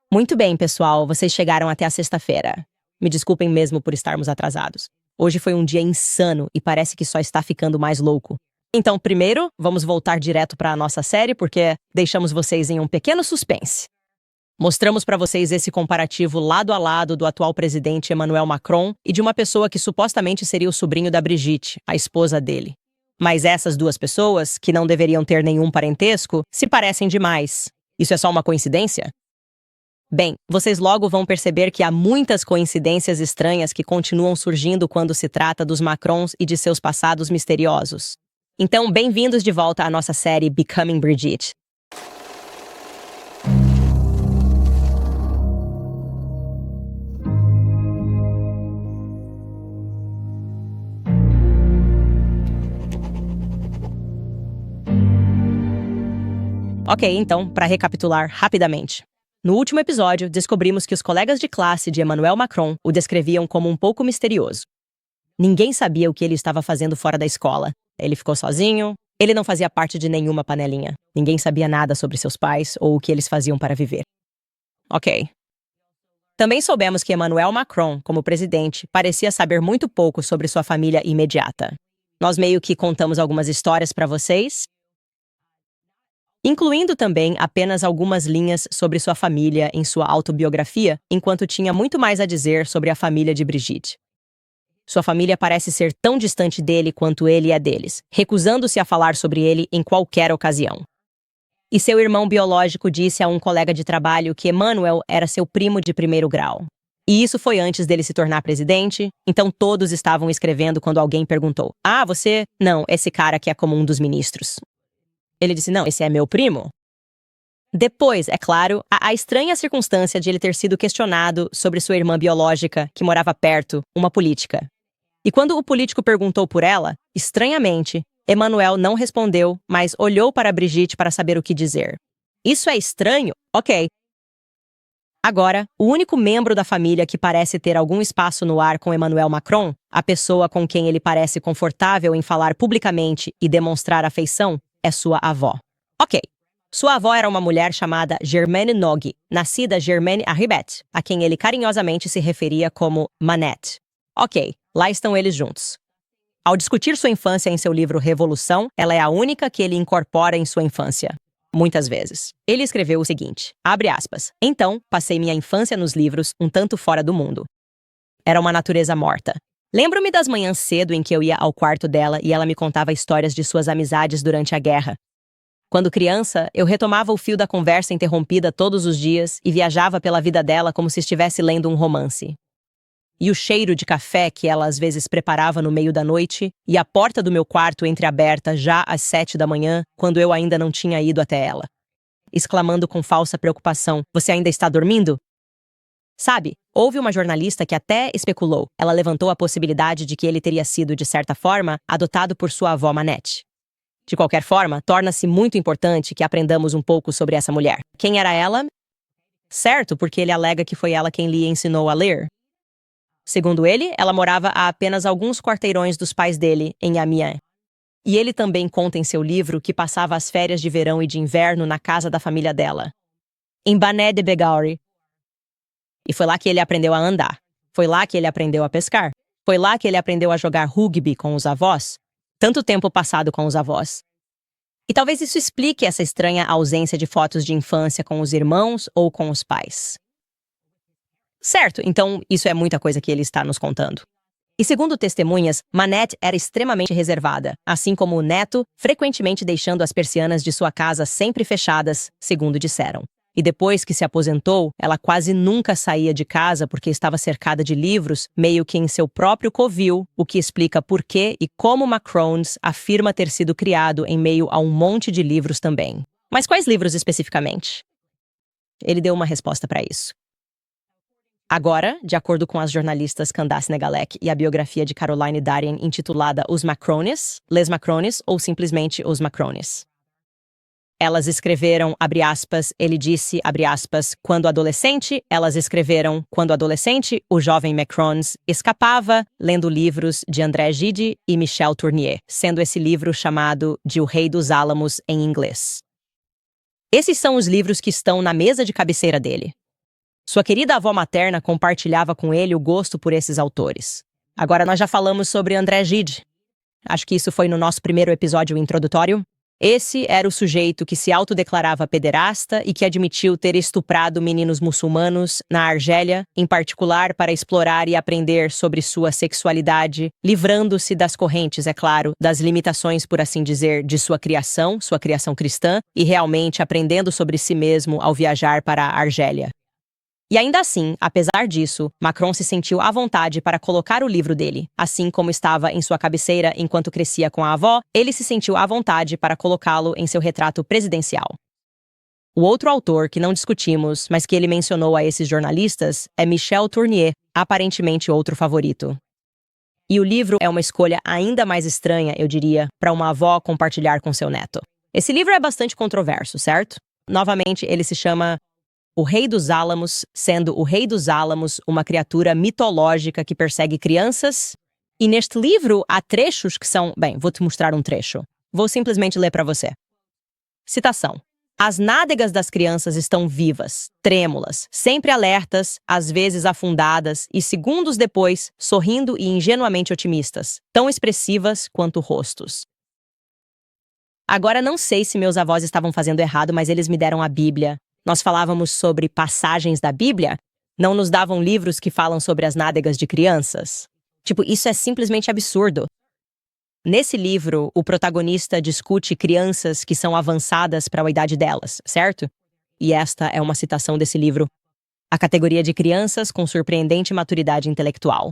Muito bem, pessoal, vocês chegaram até a sexta-feira. Me desculpem mesmo por estarmos atrasados. Hoje foi um dia insano e parece que só está ficando mais louco. Então, primeiro, vamos voltar direto para a nossa série porque deixamos vocês em um pequeno suspense. Mostramos para vocês esse comparativo lado a lado do atual presidente Emmanuel Macron e de uma pessoa que supostamente seria o sobrinho da Brigitte, a esposa dele. Mas essas duas pessoas, que não deveriam ter nenhum parentesco, se parecem demais. Isso é só uma coincidência? Bem, vocês logo vão perceber que há muitas coincidências estranhas que continuam surgindo quando se trata dos Macrons e de seus passados misteriosos. Então, bem-vindos de volta à nossa série Becoming Brigitte. Ok, então, para recapitular rapidamente. No último episódio, descobrimos que os colegas de classe de Emmanuel Macron o descreviam como um pouco misterioso. Ninguém sabia o que ele estava fazendo fora da escola. Ele ficou sozinho, ele não fazia parte de nenhuma panelinha. Ninguém sabia nada sobre seus pais ou o que eles faziam para viver. Ok. Também soubemos que Emmanuel Macron, como presidente, parecia saber muito pouco sobre sua família imediata. Nós meio que contamos algumas histórias para vocês, incluindo também apenas algumas linhas sobre sua família em sua autobiografia, enquanto tinha muito mais a dizer sobre a família de Brigitte. Sua família parece ser tão distante dele quanto ele é deles, recusando-se a falar sobre ele em qualquer ocasião. E seu irmão biológico disse a um colega de trabalho que Emmanuel era seu primo de primeiro grau. E isso foi antes dele se tornar presidente, então todos estavam escrevendo quando alguém perguntou: "Ah, você? Não, esse cara que é como um dos ministros." Ele disse: "Não, esse é meu primo." Depois, é claro, a estranha circunstância de ele ter sido questionado sobre sua irmã biológica, que morava perto, uma política. E quando o político perguntou por ela, estranhamente, Emmanuel não respondeu, mas olhou para Brigitte para saber o que dizer. Isso é estranho? Ok. Agora, o único membro da família que parece ter algum espaço no ar com Emmanuel Macron, a pessoa com quem ele parece confortável em falar publicamente e demonstrar afeição, é sua avó. Ok. Sua avó era uma mulher chamada Germaine Nogue, nascida Germaine Arribet, a quem ele carinhosamente se referia como Manette. Ok, lá estão eles juntos. Ao discutir sua infância em seu livro Revolução, ela é a única que ele incorpora em sua infância. Muitas vezes. Ele escreveu o seguinte, abre aspas, "Então, passei minha infância nos livros, um tanto fora do mundo. Era uma natureza morta. Lembro-me das manhãs cedo em que eu ia ao quarto dela e ela me contava histórias de suas amizades durante a guerra. Quando criança, eu retomava o fio da conversa interrompida todos os dias e viajava pela vida dela como se estivesse lendo um romance. E o cheiro de café que ela às vezes preparava no meio da noite e a porta do meu quarto entreaberta já às 7 da manhã, quando eu ainda não tinha ido até ela. Exclamando com falsa preocupação, "Você ainda está dormindo?" Sabe, houve uma jornalista que até especulou. Ela levantou a possibilidade de que ele teria sido, de certa forma, adotado por sua avó Manette. De qualquer forma, torna-se muito importante que aprendamos um pouco sobre essa mulher. Quem era ela? Certo, porque ele alega que foi ela quem lhe ensinou a ler. Segundo ele, ela morava a apenas alguns quarteirões dos pais dele, em Amiens. E ele também conta em seu livro que passava as férias de verão e de inverno na casa da família dela, em Banet de Bégaury. E foi lá que ele aprendeu a andar. Foi lá que ele aprendeu a pescar. Foi lá que ele aprendeu a jogar rugby com os avós. Tanto tempo passado com os avós. E talvez isso explique essa estranha ausência de fotos de infância com os irmãos ou com os pais. Certo, então isso é muita coisa que ele está nos contando. E segundo testemunhas, Manette era extremamente reservada, assim como o neto, frequentemente deixando as persianas de sua casa sempre fechadas, segundo disseram. E depois que se aposentou, ela quase nunca saía de casa porque estava cercada de livros, meio que em seu próprio covil, o que explica por que e como Macrons afirma ter sido criado em meio a um monte de livros também. Mas quais livros especificamente? Ele deu uma resposta para isso. Agora, de acordo com as jornalistas Candace Negalec e a biografia de Caroline Darien intitulada Os Macrones, Les Macrones ou simplesmente Os Macrones. Elas escreveram, abre aspas, ele disse, abre aspas, quando adolescente, elas escreveram, quando adolescente, o jovem Macrons escapava, lendo livros de André Gide e Michel Tournier, sendo esse livro chamado de O Rei dos Álamos em inglês. Esses são os livros que estão na mesa de cabeceira dele. Sua querida avó materna compartilhava com ele o gosto por esses autores. Agora nós já falamos sobre André Gide. Acho que isso foi no nosso primeiro episódio introdutório. Esse era o sujeito que se autodeclarava pederasta e que admitiu ter estuprado meninos muçulmanos na Argélia, em particular para explorar e aprender sobre sua sexualidade, livrando-se das correntes, é claro, das limitações, por assim dizer, de sua criação cristã, e realmente aprendendo sobre si mesmo ao viajar para a Argélia. E ainda assim, apesar disso, Macron se sentiu à vontade para colocar o livro dele. Assim como estava em sua cabeceira enquanto crescia com a avó, ele se sentiu à vontade para colocá-lo em seu retrato presidencial. O outro autor que não discutimos, mas que ele mencionou a esses jornalistas, é Michel Tournier, aparentemente outro favorito. E o livro é uma escolha ainda mais estranha, eu diria, para uma avó compartilhar com seu neto. Esse livro é bastante controverso, certo? Novamente, ele se chama O Rei dos Álamos, sendo o Rei dos Álamos uma criatura mitológica que persegue crianças. E neste livro há trechos que são... Bem, vou te mostrar um trecho. Vou simplesmente ler para você. Citação. As nádegas das crianças estão vivas, trêmulas, sempre alertas, às vezes afundadas e, segundos depois, sorrindo e ingenuamente otimistas, tão expressivas quanto rostos. Agora não sei se meus avós estavam fazendo errado, mas eles me deram a Bíblia. Nós falávamos sobre passagens da Bíblia, não nos davam livros que falam sobre as nádegas de crianças. Isso é simplesmente absurdo. Nesse livro, o protagonista discute crianças que são avançadas para a idade delas, certo? E esta é uma citação desse livro. A categoria de crianças com surpreendente maturidade intelectual,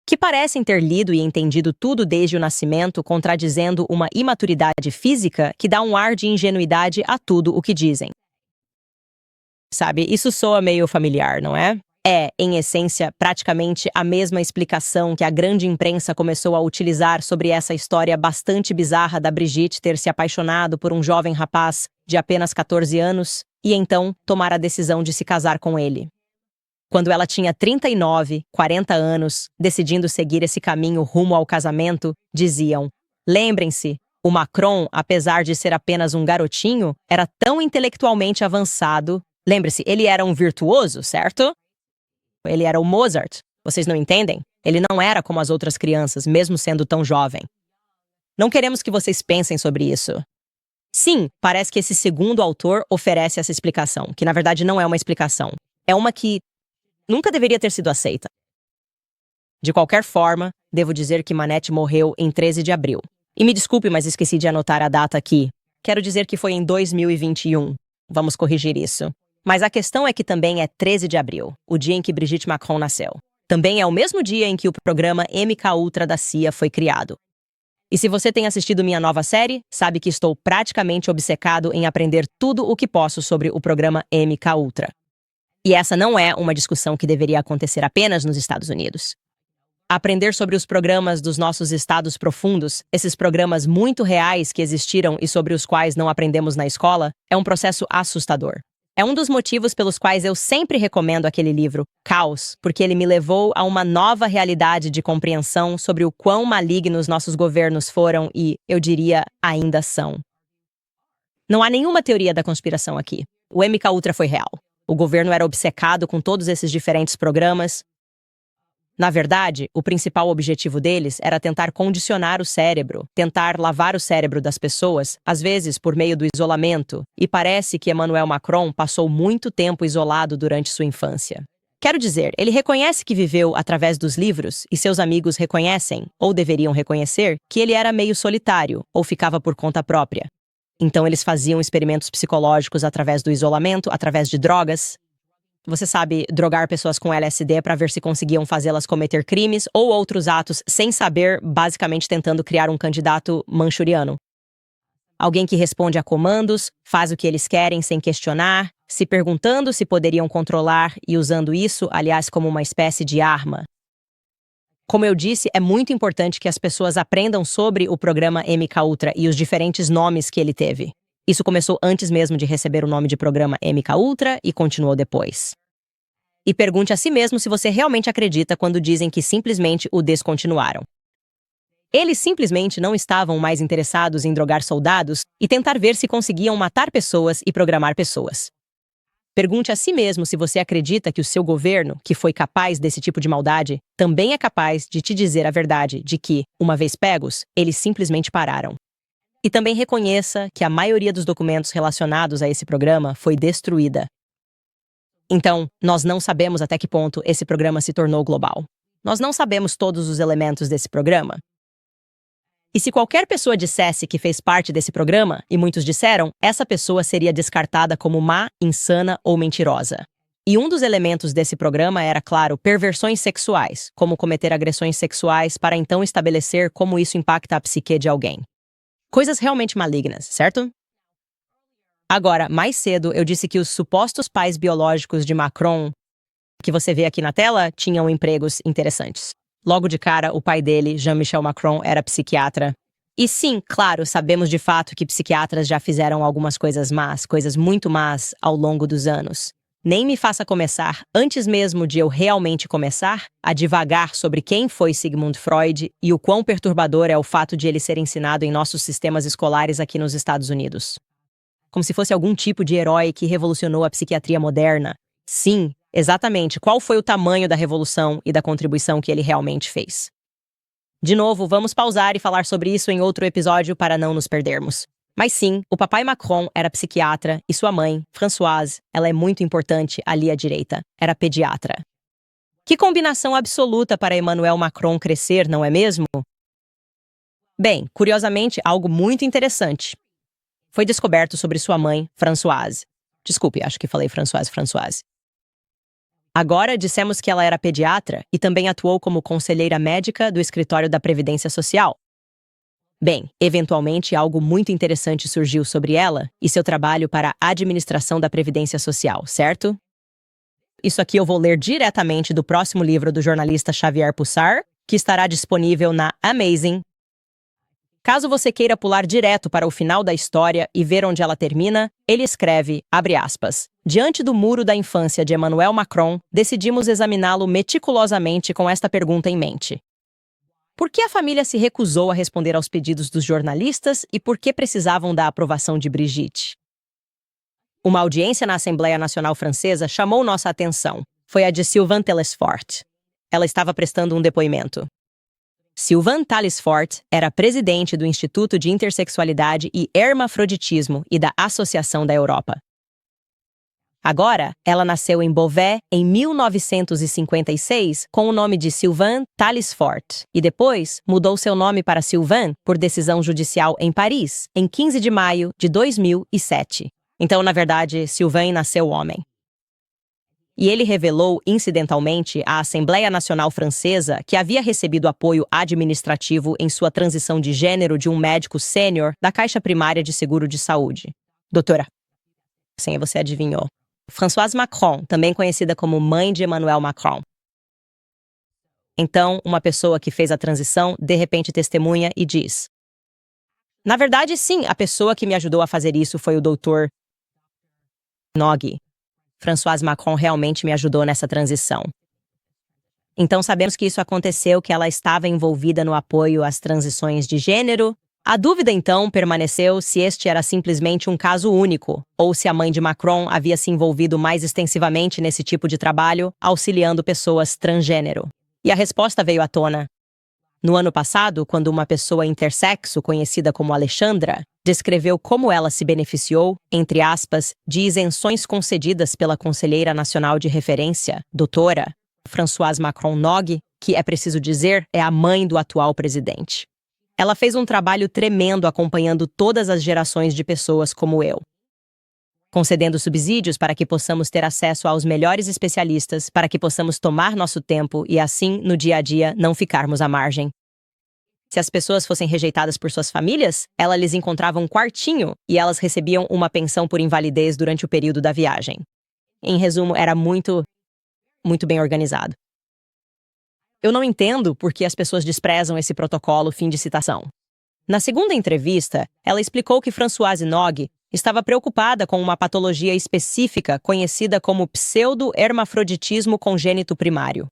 que parecem ter lido e entendido tudo desde o nascimento, contradizendo uma imaturidade física que dá um ar de ingenuidade a tudo o que dizem. Sabe, isso soa meio familiar, não é? É, em essência, praticamente a mesma explicação que a grande imprensa começou a utilizar sobre essa história bastante bizarra da Brigitte ter se apaixonado por um jovem rapaz de apenas 14 anos e então tomar a decisão de se casar com ele. Quando ela tinha 39, 40 anos, decidindo seguir esse caminho rumo ao casamento, diziam: lembrem-se, o Macron, apesar de ser apenas um garotinho, era tão intelectualmente avançado. Lembre-se, ele era um virtuoso, certo? Ele era o Mozart. Vocês não entendem? Ele não era como as outras crianças, mesmo sendo tão jovem. Não queremos que vocês pensem sobre isso. Sim, parece que esse segundo autor oferece essa explicação, que na verdade não é uma explicação. É uma que nunca deveria ter sido aceita. De qualquer forma, devo dizer que Manette morreu em 13 de abril. E me desculpe, mas esqueci de anotar a data aqui. Quero dizer que foi em 2021. Vamos corrigir isso. Mas a questão é que também é 13 de abril, o dia em que Brigitte Macron nasceu. Também é o mesmo dia em que o programa MKUltra da CIA foi criado. E se você tem assistido minha nova série, sabe que estou praticamente obcecado em aprender tudo o que posso sobre o programa MKUltra. E essa não é uma discussão que deveria acontecer apenas nos Estados Unidos. Aprender sobre os programas dos nossos estados profundos, esses programas muito reais que existiram e sobre os quais não aprendemos na escola, é um processo assustador. É um dos motivos pelos quais eu sempre recomendo aquele livro, Caos, porque ele me levou a uma nova realidade de compreensão sobre o quão malignos nossos governos foram e, eu diria, ainda são. Não há nenhuma teoria da conspiração aqui. O MKUltra foi real. O governo era obcecado com todos esses diferentes programas. Na verdade, o principal objetivo deles era tentar condicionar o cérebro, tentar lavar o cérebro das pessoas, às vezes por meio do isolamento, e parece que Emmanuel Macron passou muito tempo isolado durante sua infância. Quero dizer, ele reconhece que viveu através dos livros, e seus amigos reconhecem, ou deveriam reconhecer, que ele era meio solitário, ou ficava por conta própria. Então eles faziam experimentos psicológicos através do isolamento, através de drogas. Você sabe, drogar pessoas com LSD para ver se conseguiam fazê-las cometer crimes ou outros atos sem saber, basicamente tentando criar um candidato manchuriano. Alguém que responde a comandos, faz o que eles querem sem questionar, se perguntando se poderiam controlar e usando isso, aliás, como uma espécie de arma. Como eu disse, é muito importante que as pessoas aprendam sobre o programa MKUltra e os diferentes nomes que ele teve. Isso começou antes mesmo de receber o nome de programa MKUltra e continuou depois. E pergunte a si mesmo se você realmente acredita quando dizem que simplesmente o descontinuaram. Eles simplesmente não estavam mais interessados em drogar soldados e tentar ver se conseguiam matar pessoas e programar pessoas. Pergunte a si mesmo se você acredita que o seu governo, que foi capaz desse tipo de maldade, também é capaz de te dizer a verdade de que, uma vez pegos, eles simplesmente pararam. E também reconheça que a maioria dos documentos relacionados a esse programa foi destruída. Então, nós não sabemos até que ponto esse programa se tornou global. Nós não sabemos todos os elementos desse programa. E se qualquer pessoa dissesse que fez parte desse programa, e muitos disseram, essa pessoa seria descartada como má, insana ou mentirosa. E um dos elementos desse programa era, claro, perversões sexuais, como cometer agressões sexuais para então estabelecer como isso impacta a psique de alguém. Coisas realmente malignas, certo? Agora, mais cedo, eu disse que os supostos pais biológicos de Macron, que você vê aqui na tela, tinham empregos interessantes. Logo de cara, o pai dele, Jean-Michel Macron, era psiquiatra. E sim, claro, sabemos de fato que psiquiatras já fizeram algumas coisas más, coisas muito más, ao longo dos anos. Nem me faça começar, antes mesmo de eu realmente começar, a divagar sobre quem foi Sigmund Freud e o quão perturbador é o fato de ele ser ensinado em nossos sistemas escolares aqui nos Estados Unidos. Como se fosse algum tipo de herói que revolucionou a psiquiatria moderna. Sim, exatamente, qual foi o tamanho da revolução e da contribuição que ele realmente fez. De novo, vamos pausar e falar sobre isso em outro episódio para não nos perdermos. Mas sim, o papai Macron era psiquiatra e sua mãe, Françoise, ela é muito importante ali à direita, era pediatra. Que combinação absoluta para Emmanuel Macron crescer, não é mesmo? Bem, curiosamente, algo muito interessante foi descoberto sobre sua mãe, Françoise. Desculpe, acho que falei Françoise. Agora, dissemos que ela era pediatra e também atuou como conselheira médica do Escritório da Previdência Social. Bem, eventualmente algo muito interessante surgiu sobre ela e seu trabalho para a administração da Previdência Social, certo? Isso aqui eu vou ler diretamente do próximo livro do jornalista Xavier Pussar, que estará disponível na Amazing. Caso você queira pular direto para o final da história e ver onde ela termina, ele escreve, abre aspas, diante do muro da infância de Emmanuel Macron, decidimos examiná-lo meticulosamente com esta pergunta em mente. Por que a família se recusou a responder aos pedidos dos jornalistas e por que precisavam da aprovação de Brigitte? Uma audiência na Assembleia Nacional Francesa chamou nossa atenção. Foi a de Sylvain Telesfort. Ela estava prestando um depoimento. Sylvain Telesfort era presidente do Instituto de Intersexualidade e Hermafroditismo e da Associação da Europa. Agora, ela nasceu em Beauvais em 1956 com o nome de Sylvain Telesfort e depois mudou seu nome para Sylvain por decisão judicial em Paris, em 15 de maio de 2007. Então, na verdade, Sylvain nasceu homem. E ele revelou, incidentalmente, à Assembleia Nacional Francesa que havia recebido apoio administrativo em sua transição de gênero de um médico sênior da Caixa Primária de Seguro de Saúde. Doutora, sim, você adivinhou. Françoise Macron, também conhecida como mãe de Emmanuel Macron. Então, uma pessoa que fez a transição, de repente testemunha e diz: na verdade, sim, a pessoa que me ajudou a fazer isso foi o Dr. Nogue. Françoise Macron realmente me ajudou nessa transição. Então sabemos que isso aconteceu, que ela estava envolvida no apoio às transições de gênero. A dúvida então permaneceu se este era simplesmente um caso único, ou se a mãe de Macron havia se envolvido mais extensivamente nesse tipo de trabalho, auxiliando pessoas transgênero. E a resposta veio à tona. No ano passado, quando uma pessoa intersexo, conhecida como Alexandra, descreveu como ela se beneficiou, entre aspas, de isenções concedidas pela Conselheira Nacional de Referência, doutora Françoise Macron Nogue, que, é preciso dizer, é a mãe do atual presidente. Ela fez um trabalho tremendo acompanhando todas as gerações de pessoas como eu, concedendo subsídios para que possamos ter acesso aos melhores especialistas, para que possamos tomar nosso tempo e, assim, no dia a dia, não ficarmos à margem. Se as pessoas fossem rejeitadas por suas famílias, ela lhes encontrava um quartinho e elas recebiam uma pensão por invalidez durante o período da viagem. Em resumo, era muito bem organizado. Eu não entendo por que as pessoas desprezam esse protocolo, fim de citação. Na segunda entrevista, ela explicou que Françoise Nogue estava preocupada com uma patologia específica conhecida como pseudo-hermafroditismo congênito primário.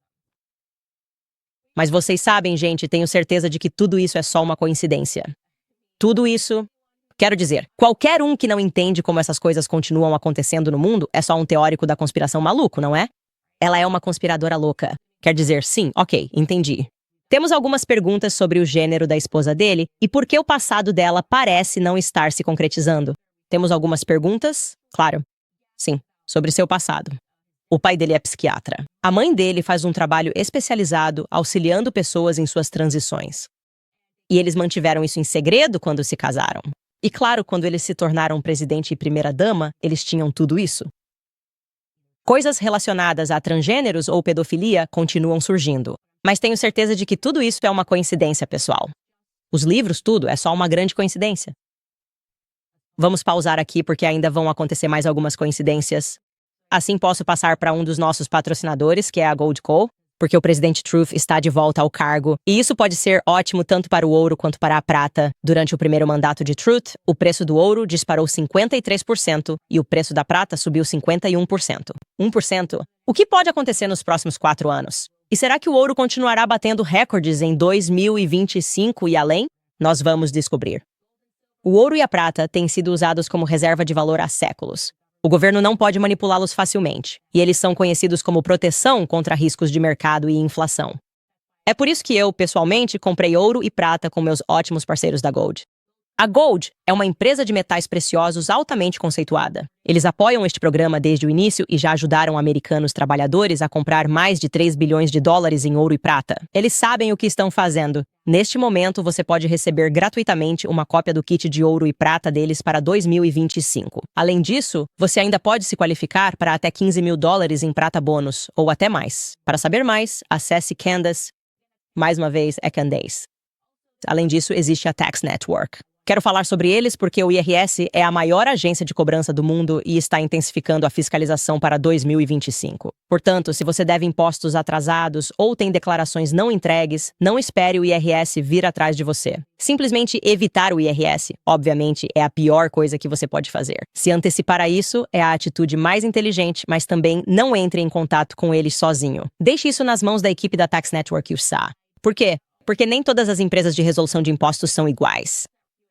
Mas vocês sabem, gente, tenho certeza de que tudo isso é só uma coincidência. Tudo isso Quero dizer, qualquer um que não entende como essas coisas continuam acontecendo no mundo é só um teórico da conspiração maluco, não é? Ela é uma conspiradora louca. Quer dizer, sim, ok, entendi. Temos algumas perguntas sobre o gênero da esposa dele e por que o passado dela parece não estar se concretizando. Temos algumas perguntas? Claro. Sim, sobre seu passado. O pai dele é psiquiatra. A mãe dele faz um trabalho especializado auxiliando pessoas em suas transições. E eles mantiveram isso em segredo quando se casaram. E claro, quando eles se tornaram presidente e primeira-dama, eles tinham tudo isso. Coisas relacionadas a transgêneros ou pedofilia continuam surgindo. Mas tenho certeza de que tudo isso é uma coincidência, pessoal. Os livros, tudo, é só uma grande coincidência. Vamos pausar aqui porque ainda vão acontecer mais algumas coincidências. Assim posso passar para um dos nossos patrocinadores, que é a Gold Co., porque o presidente Truth está de volta ao cargo, e isso pode ser ótimo tanto para o ouro quanto para a prata. Durante o primeiro mandato de Truth, o preço do ouro disparou 53% e o preço da prata subiu 51%. 1%? O que pode acontecer nos próximos 4 anos? E será que o ouro continuará batendo recordes em 2025 e além? Nós vamos descobrir. O ouro e a prata têm sido usados como reserva de valor há séculos. O governo não pode manipulá-los facilmente, e eles são conhecidos como proteção contra riscos de mercado e inflação. É por isso que eu, pessoalmente, comprei ouro e prata com meus ótimos parceiros da Gold. A Gold é uma empresa de metais preciosos altamente conceituada. Eles apoiam este programa desde o início e já ajudaram americanos trabalhadores a comprar mais de 3 bilhões de dólares em ouro e prata. Eles sabem o que estão fazendo. Neste momento, você pode receber gratuitamente uma cópia do kit de ouro e prata deles para 2025. Além disso, você ainda pode se qualificar para até 15 mil dólares em prata bônus, ou até mais. Para saber mais, acesse Candace. Mais uma vez, é Candace. Além disso, existe a Tax Network. Quero falar sobre eles porque o IRS é a maior agência de cobrança do mundo e está intensificando a fiscalização para 2025. Portanto, se você deve impostos atrasados ou tem declarações não entregues, não espere o IRS vir atrás de você. Simplesmente evitar o IRS, obviamente, é a pior coisa que você pode fazer. Se antecipar a isso é a atitude mais inteligente, mas também não entre em contato com eles sozinho. Deixe isso nas mãos da equipe da Tax Network USA. Por quê? Porque nem todas as empresas de resolução de impostos são iguais.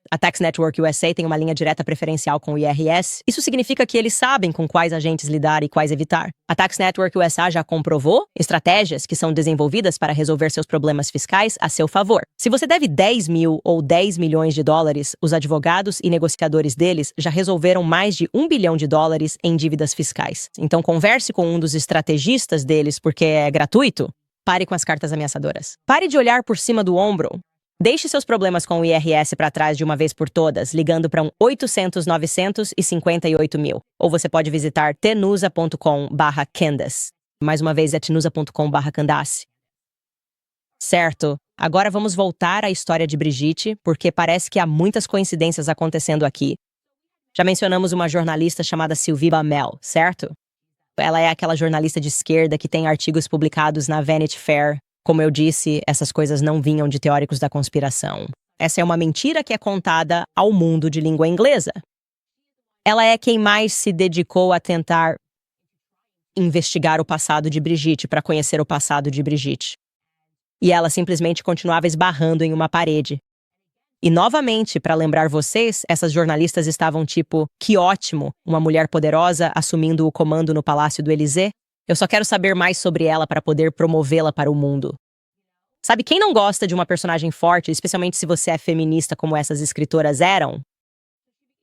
A Tax Network USA tem uma linha direta preferencial com o IRS. Isso significa que eles sabem com quais agentes lidar e quais evitar. A Tax Network USA já comprovou estratégias que são desenvolvidas para resolver seus problemas fiscais a seu favor. Se você deve 10 mil ou 10 milhões de dólares, os advogados e negociadores deles já resolveram mais de 1 bilhão de dólares em dívidas fiscais. Então converse com um dos estrategistas deles porque é gratuito. Pare com as cartas ameaçadoras. Pare de olhar por cima do ombro. Deixe seus problemas com o IRS para trás de uma vez por todas, ligando para um 800-958 mil. Ou você pode visitar tenusa.com/Candace. Mais uma vez é tenusa.com/Candace. Certo, agora vamos voltar à história de Brigitte, porque parece que há muitas coincidências acontecendo aqui. Já mencionamos uma jornalista chamada Sylvie Bamel, certo? Ela é aquela jornalista de esquerda que tem artigos publicados na Vanity Fair. Como eu disse, essas coisas não vinham de teóricos da conspiração. Essa é uma mentira que é contada ao mundo de língua inglesa. Ela é quem mais se dedicou a tentar investigar o passado de Brigitte, para conhecer o passado de Brigitte. E ela simplesmente continuava esbarrando em uma parede. E novamente, para lembrar vocês, essas jornalistas estavam tipo, que ótimo, uma mulher poderosa assumindo o comando no Palácio do Élysée. Eu só quero saber mais sobre ela para poder promovê-la para o mundo. Sabe, quem não gosta de uma personagem forte, especialmente se você é feminista como essas escritoras eram?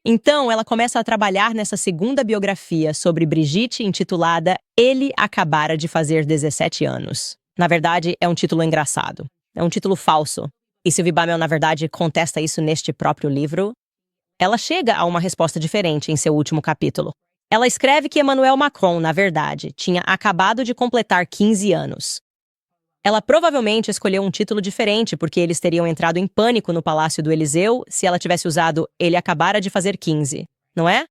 Então, ela começa a trabalhar nessa segunda biografia sobre Brigitte, intitulada Ele Acabara de Fazer 17 Anos. Na verdade, é um título engraçado. É um título falso. E Sylvie Bamel, na verdade, contesta isso neste próprio livro. Ela chega a uma resposta diferente em seu último capítulo. Ela escreve que Emmanuel Macron, na verdade, tinha acabado de completar 15 anos. Ela provavelmente escolheu um título diferente porque eles teriam entrado em pânico no Palácio do Eliseu se ela tivesse usado Ele Acabara de Fazer 15, não é?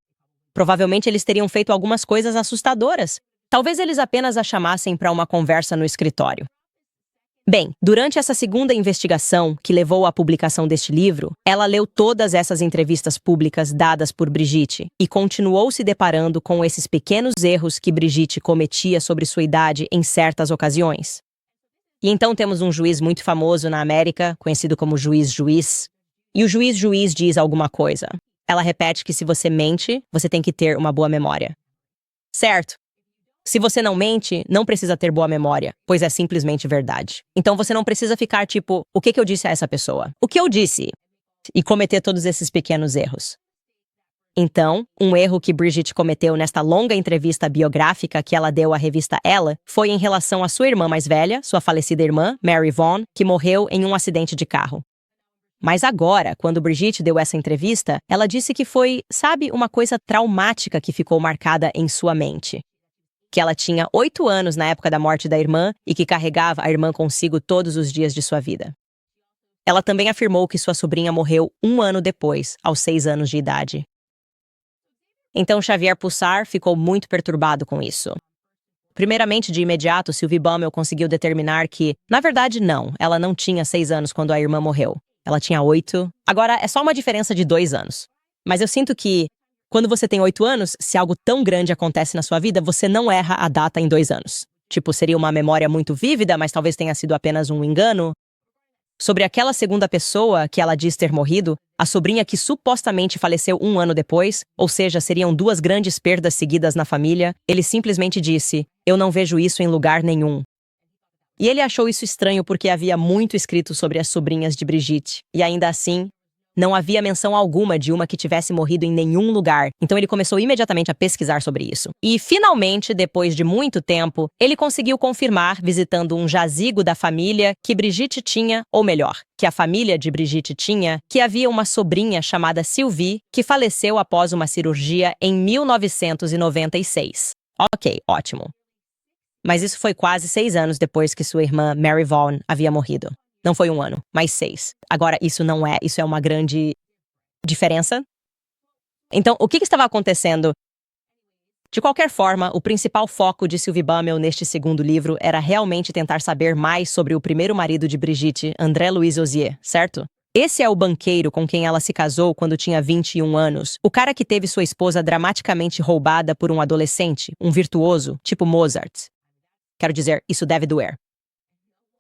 Provavelmente eles teriam feito algumas coisas assustadoras. Talvez eles apenas a chamassem para uma conversa no escritório. Bem, durante essa segunda investigação, que levou à publicação deste livro, ela leu todas essas entrevistas públicas dadas por Brigitte e continuou se deparando com esses pequenos erros que Brigitte cometia sobre sua idade em certas ocasiões. E então temos um juiz muito famoso na América, conhecido como Juiz Juiz. E o Juiz Juiz diz alguma coisa. Ela repete que se você mente, você tem que ter uma boa memória. Certo. Se você não mente, não precisa ter boa memória, pois é simplesmente verdade. Então você não precisa ficar tipo, o que eu disse a essa pessoa? O que eu disse? E cometer todos esses pequenos erros. Então, um erro que Brigitte cometeu nesta longa entrevista biográfica que ela deu à revista Ela foi em relação à sua irmã mais velha, sua falecida irmã, Mary Vaughn, que morreu em um acidente de carro. Mas agora, quando Brigitte deu essa entrevista, ela disse que foi, sabe, uma coisa traumática que ficou marcada em sua mente. Que ela tinha 8 anos na época da morte da irmã e que carregava a irmã consigo todos os dias de sua vida. Ela também afirmou que sua sobrinha morreu 1 ano depois, aos 6 anos de idade. Então Xavier Pulsar ficou muito perturbado com isso. Primeiramente, de imediato, Sylvie Bummel conseguiu determinar que, na verdade, não, ela não tinha 6 anos quando a irmã morreu. Ela tinha 8. Agora, é só uma diferença de 2 anos. Mas eu sinto que, quando você tem 8 anos, se algo tão grande acontece na sua vida, você não erra a data em 2 anos. Tipo, seria uma memória muito vívida, mas talvez tenha sido apenas um engano. Sobre aquela segunda pessoa que ela diz ter morrido, a sobrinha que supostamente faleceu 1 ano depois, ou seja, seriam 2 grandes perdas seguidas na família, ele simplesmente disse, eu não vejo isso em lugar nenhum. E ele achou isso estranho porque havia muito escrito sobre as sobrinhas de Brigitte, e ainda assim, não havia menção alguma de uma que tivesse morrido em nenhum lugar, então ele começou imediatamente a pesquisar sobre isso. E, finalmente, depois de muito tempo, ele conseguiu confirmar, visitando um jazigo da família, que Brigitte tinha, ou melhor, que a família de Brigitte tinha, que havia uma sobrinha chamada Sylvie, que faleceu após uma cirurgia em 1996. Ok, ótimo. Mas isso foi quase 6 anos depois que sua irmã Mary Vaughn havia morrido. Não foi 1 ano, mas 6. Agora, isso é uma grande diferença. Então, o que estava acontecendo? De qualquer forma, o principal foco de Sylvie Bummel neste segundo livro era realmente tentar saber mais sobre o primeiro marido de Brigitte, André-Louis Osier, certo? Esse é o banqueiro com quem ela se casou quando tinha 21 anos, o cara que teve sua esposa dramaticamente roubada por um adolescente, um virtuoso, tipo Mozart. Quero dizer, isso deve doer.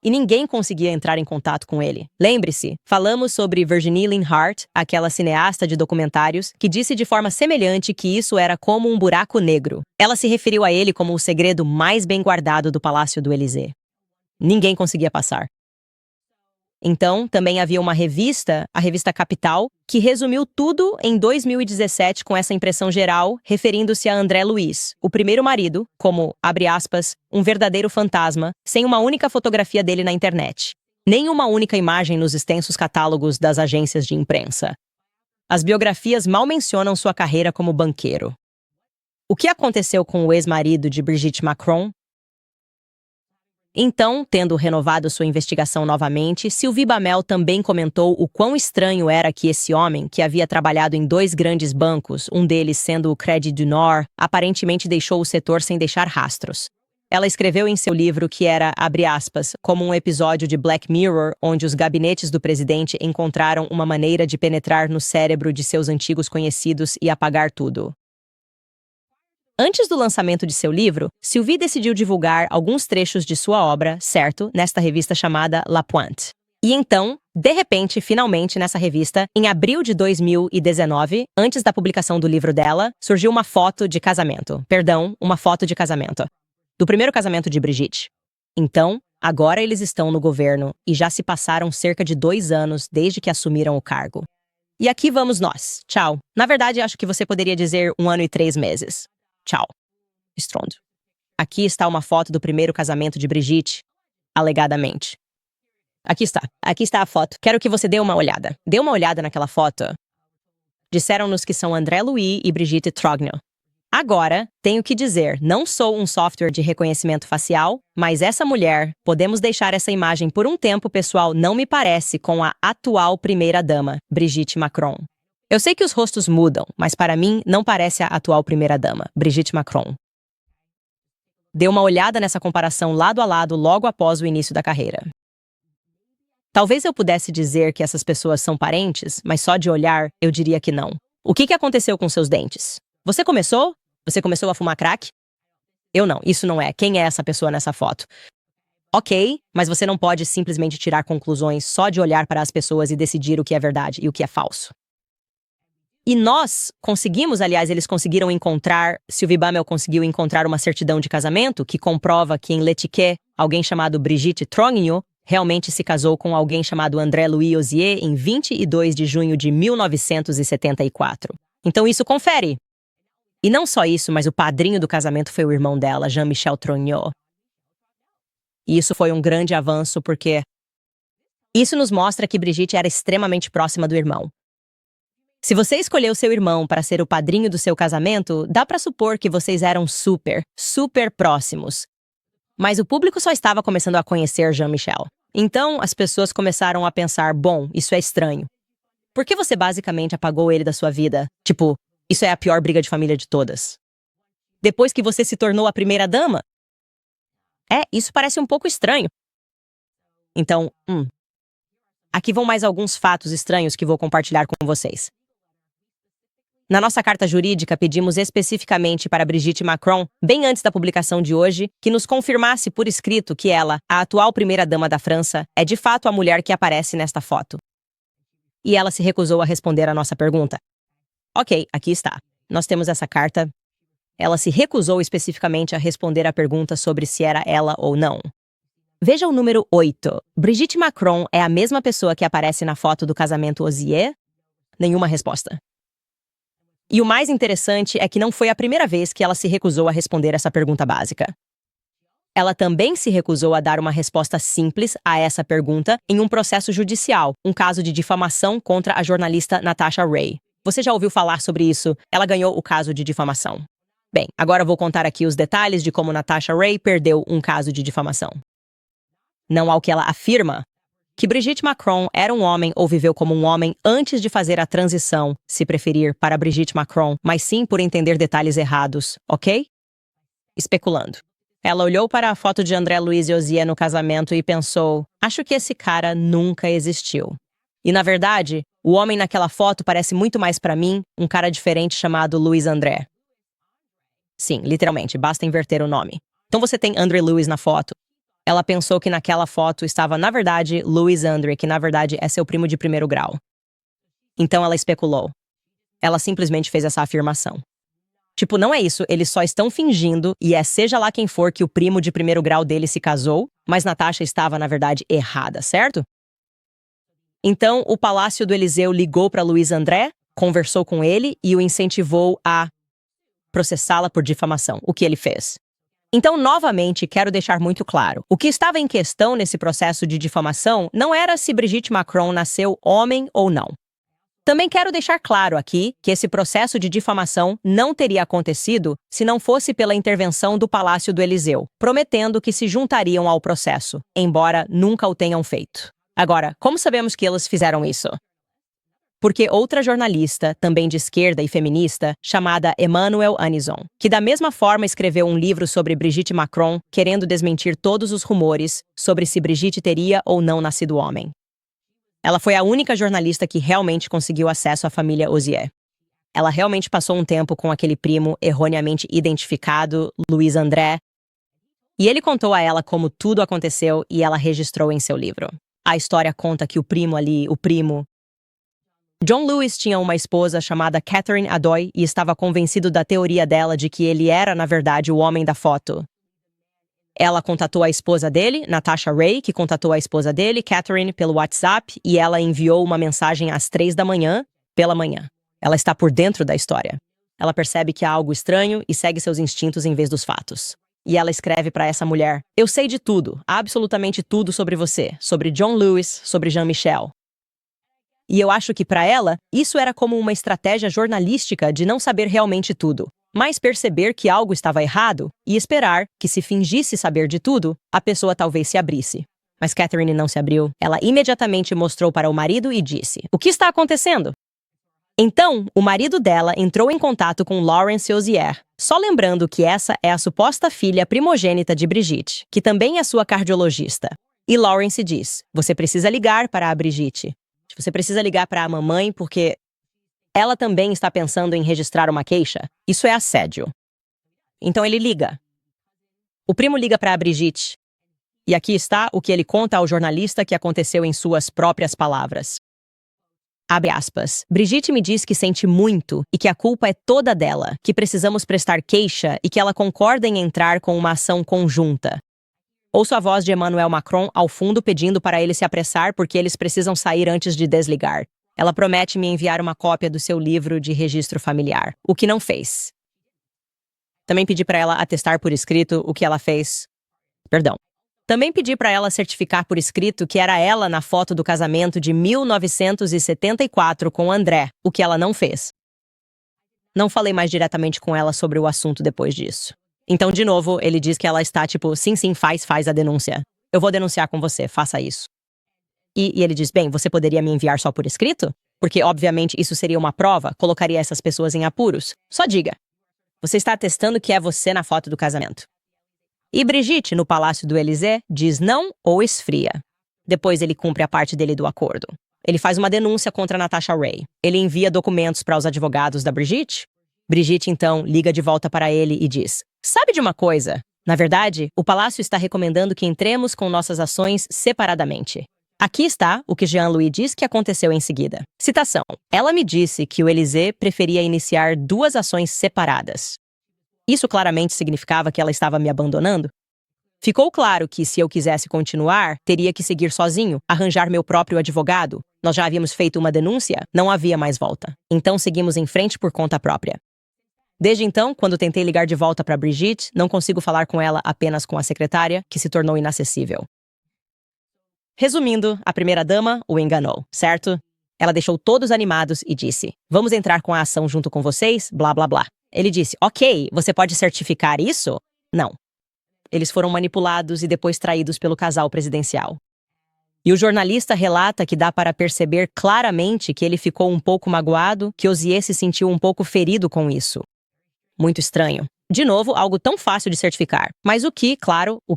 E ninguém conseguia entrar em contato com ele. Lembre-se, falamos sobre Virginie Lynn Hart, aquela cineasta de documentários, que disse de forma semelhante que isso era como um buraco negro. Ela se referiu a ele como o segredo mais bem guardado do Palácio do Élysée. Ninguém conseguia passar. Então, também havia uma revista, a revista Capital, que resumiu tudo em 2017 com essa impressão geral, referindo-se a André Louis, o primeiro marido, como, abre aspas, um verdadeiro fantasma, sem uma única fotografia dele na internet. Nem uma única imagem nos extensos catálogos das agências de imprensa. As biografias mal mencionam sua carreira como banqueiro. O que aconteceu com o ex-marido de Brigitte Macron? Então, tendo renovado sua investigação novamente, Sylvie Bummel também comentou o quão estranho era que esse homem, que havia trabalhado em 2 grandes bancos, um deles sendo o Crédit du Nord, aparentemente deixou o setor sem deixar rastros. Ela escreveu em seu livro que era, abre aspas, como um episódio de Black Mirror, onde os gabinetes do presidente encontraram uma maneira de penetrar no cérebro de seus antigos conhecidos e apagar tudo. Antes do lançamento de seu livro, Sylvie decidiu divulgar alguns trechos de sua obra, certo, nesta revista chamada La Pointe. E então, de repente, finalmente, nessa revista, em abril de 2019, antes da publicação do livro dela, surgiu uma foto de casamento. Uma foto de casamento. Do primeiro casamento de Brigitte. Então, agora eles estão no governo e já se passaram cerca de 2 anos desde que assumiram o cargo. E aqui vamos nós. Tchau. Na verdade, acho que você poderia dizer 1 ano e 3 meses. Tchau. Estrondo. Aqui está uma foto do primeiro casamento de Brigitte, alegadamente. Aqui está. Aqui está a foto. Quero que você dê uma olhada. Dê uma olhada naquela foto. Disseram-nos que são André Louis e Brigitte Trogneux. Agora, tenho que dizer, não sou um software de reconhecimento facial, mas essa mulher, podemos deixar essa imagem por um tempo, pessoal, não me parece com a atual primeira-dama, Brigitte Macron. Eu sei que os rostos mudam, mas para mim não parece a atual primeira-dama, Brigitte Macron. Dê uma olhada nessa comparação lado a lado logo após o início da carreira. Talvez eu pudesse dizer que essas pessoas são parentes, mas só de olhar eu diria que não. O que aconteceu com seus dentes? Você começou? Você começou a fumar crack? Eu não, isso não é. Quem é essa pessoa nessa foto? Ok, mas você não pode simplesmente tirar conclusões só de olhar para as pessoas e decidir o que é verdade e o que é falso. E nós conseguimos, aliás, eles conseguiram encontrar, Sylvie Bamel conseguiu encontrar uma certidão de casamento que comprova que em Letiquet, alguém chamado Brigitte Trognon realmente se casou com alguém chamado André Louis Osier em 22 de junho de 1974. Então isso confere. E não só isso, mas o padrinho do casamento foi o irmão dela, Jean-Michel Trognon. E isso foi um grande avanço porque isso nos mostra que Brigitte era extremamente próxima do irmão. Se você escolheu seu irmão para ser o padrinho do seu casamento, dá para supor que vocês eram super próximos. Mas o público só estava começando a conhecer Jean-Michel. Então, as pessoas começaram a pensar, bom, isso é estranho. Por que você basicamente apagou ele da sua vida? Tipo, isso é a pior briga de família de todas. Depois que você se tornou a primeira dama? Isso parece um pouco estranho. Então, aqui vão mais alguns fatos estranhos que vou compartilhar com vocês. Na nossa carta jurídica, pedimos especificamente para Brigitte Macron, bem antes da publicação de hoje, que nos confirmasse por escrito que ela, a atual primeira-dama da França, é de fato a mulher que aparece nesta foto. E ela se recusou a responder a nossa pergunta. Ok, aqui está. Nós temos essa carta. Ela se recusou especificamente a responder a pergunta sobre se era ela ou não. Veja o número 8. Brigitte Macron é a mesma pessoa que aparece na foto do casamento Osier? Nenhuma resposta. E o mais interessante é que não foi a primeira vez que ela se recusou a responder essa pergunta básica. Ela também se recusou a dar uma resposta simples a essa pergunta em um processo judicial, um caso de difamação contra a jornalista Natasha Ray. Você já ouviu falar sobre isso? Ela ganhou o caso de difamação. Bem, agora vou contar aqui os detalhes de como Natasha Ray perdeu um caso de difamação. Não ao que ela afirma, que Brigitte Macron era um homem ou viveu como um homem antes de fazer a transição, se preferir, para Brigitte Macron, mas sim por entender detalhes errados, ok? Especulando. Ela olhou para a foto de André Louis Osier no casamento e pensou, acho que esse cara nunca existiu. E na verdade, o homem naquela foto parece muito mais para mim um cara diferente chamado Louis André. Sim, literalmente, basta inverter o nome. Então você tem André Louis na foto. Ela pensou que naquela foto estava, na verdade, Louis André, que na verdade é seu primo de primeiro grau. Então ela especulou. Ela simplesmente fez essa afirmação. Tipo, não é isso, eles só estão fingindo e seja lá quem for que o primo de primeiro grau dele se casou, mas Natasha estava, na verdade, errada, certo? Então, o Palácio do Eliseu ligou para Louis André, conversou com ele e o incentivou a processá-la por difamação, o que ele fez. Então, novamente, quero deixar muito claro. O que estava em questão nesse processo de difamação não era se Brigitte Macron nasceu homem ou não. Também quero deixar claro aqui que esse processo de difamação não teria acontecido se não fosse pela intervenção do Palácio do Eliseu, prometendo que se juntariam ao processo, embora nunca o tenham feito. Agora, como sabemos que eles fizeram isso? Porque outra jornalista, também de esquerda e feminista, chamada Emmanuelle Anison, que da mesma forma escreveu um livro sobre Brigitte Macron, querendo desmentir todos os rumores sobre se Brigitte teria ou não nascido homem. Ela foi a única jornalista que realmente conseguiu acesso à família Osier. Ela realmente passou um tempo com aquele primo erroneamente identificado, Louis André, e ele contou a ela como tudo aconteceu e ela registrou em seu livro. A história conta que o primo John Lewis tinha uma esposa chamada Catherine Adoy e estava convencido da teoria dela de que ele era, na verdade, o homem da foto. Ela contatou a esposa dele, Natasha Ray, que contatou a esposa dele, Catherine, pelo WhatsApp, e ela enviou uma mensagem às 3 da manhã, pela manhã. Ela está por dentro da história. Ela percebe que há algo estranho e segue seus instintos em vez dos fatos. E ela escreve para essa mulher, eu sei de tudo, absolutamente tudo sobre você, sobre John Lewis, sobre Jean-Michel. E eu acho que para ela, isso era como uma estratégia jornalística de não saber realmente tudo, mas perceber que algo estava errado e esperar que, se fingisse saber de tudo, a pessoa talvez se abrisse. Mas Catherine não se abriu. Ela imediatamente mostrou para o marido e disse, o que está acontecendo? Então, o marido dela entrou em contato com Laurence Osier, só lembrando que essa é a suposta filha primogênita de Brigitte, que também é sua cardiologista. E Laurence diz, você precisa ligar para a Brigitte. Você precisa ligar para a mamãe porque ela também está pensando em registrar uma queixa. Isso é assédio. Então ele liga. O primo liga para a Brigitte. E aqui está o que ele conta ao jornalista que aconteceu em suas próprias palavras. Abre aspas. Brigitte me diz que sente muito e que a culpa é toda dela, que precisamos prestar queixa e que ela concorda em entrar com uma ação conjunta. Ouço a voz de Emmanuel Macron ao fundo pedindo para ele se apressar porque eles precisam sair antes de desligar. Ela promete me enviar uma cópia do seu livro de registro familiar, o que não fez. Também pedi para ela atestar por escrito o que ela fez. Perdão. Também pedi para ela certificar por escrito que era ela na foto do casamento de 1974 com André, o que ela não fez. Não falei mais diretamente com ela sobre o assunto depois disso. Então, de novo, ele diz que ela está tipo, sim, faz a denúncia. Eu vou denunciar com você, faça isso. E ele diz, bem, você poderia me enviar só por escrito? Porque, obviamente, isso seria uma prova, colocaria essas pessoas em apuros. Só diga. Você está atestando que é você na foto do casamento. E Brigitte, no Palácio do Élysée, diz não ou esfria. Depois ele cumpre a parte dele do acordo. Ele faz uma denúncia contra Natasha Ray. Ele envia documentos para os advogados da Brigitte. Brigitte, então, liga de volta para ele e diz, sabe de uma coisa? Na verdade, o Palácio está recomendando que entremos com nossas ações separadamente. Aqui está o que Jean-Louis diz que aconteceu em seguida. Citação. Ela me disse que o Élysée preferia iniciar 2 ações separadas. Isso claramente significava que ela estava me abandonando? Ficou claro que, se eu quisesse continuar, teria que seguir sozinho, arranjar meu próprio advogado. Nós já havíamos feito uma denúncia, não havia mais volta. Então seguimos em frente por conta própria. Desde então, quando tentei ligar de volta para Brigitte, não consigo falar com ela apenas com a secretária, que se tornou inacessível. Resumindo, a primeira-dama o enganou, certo? Ela deixou todos animados e disse, vamos entrar com a ação junto com vocês, blá blá blá. Ele disse, ok, você pode certificar isso? Não. Eles foram manipulados e depois traídos pelo casal presidencial. E o jornalista relata que dá para perceber claramente que ele ficou um pouco magoado, que Osier se sentiu um pouco ferido com isso. Muito estranho. De novo, algo tão fácil de certificar. Mas o que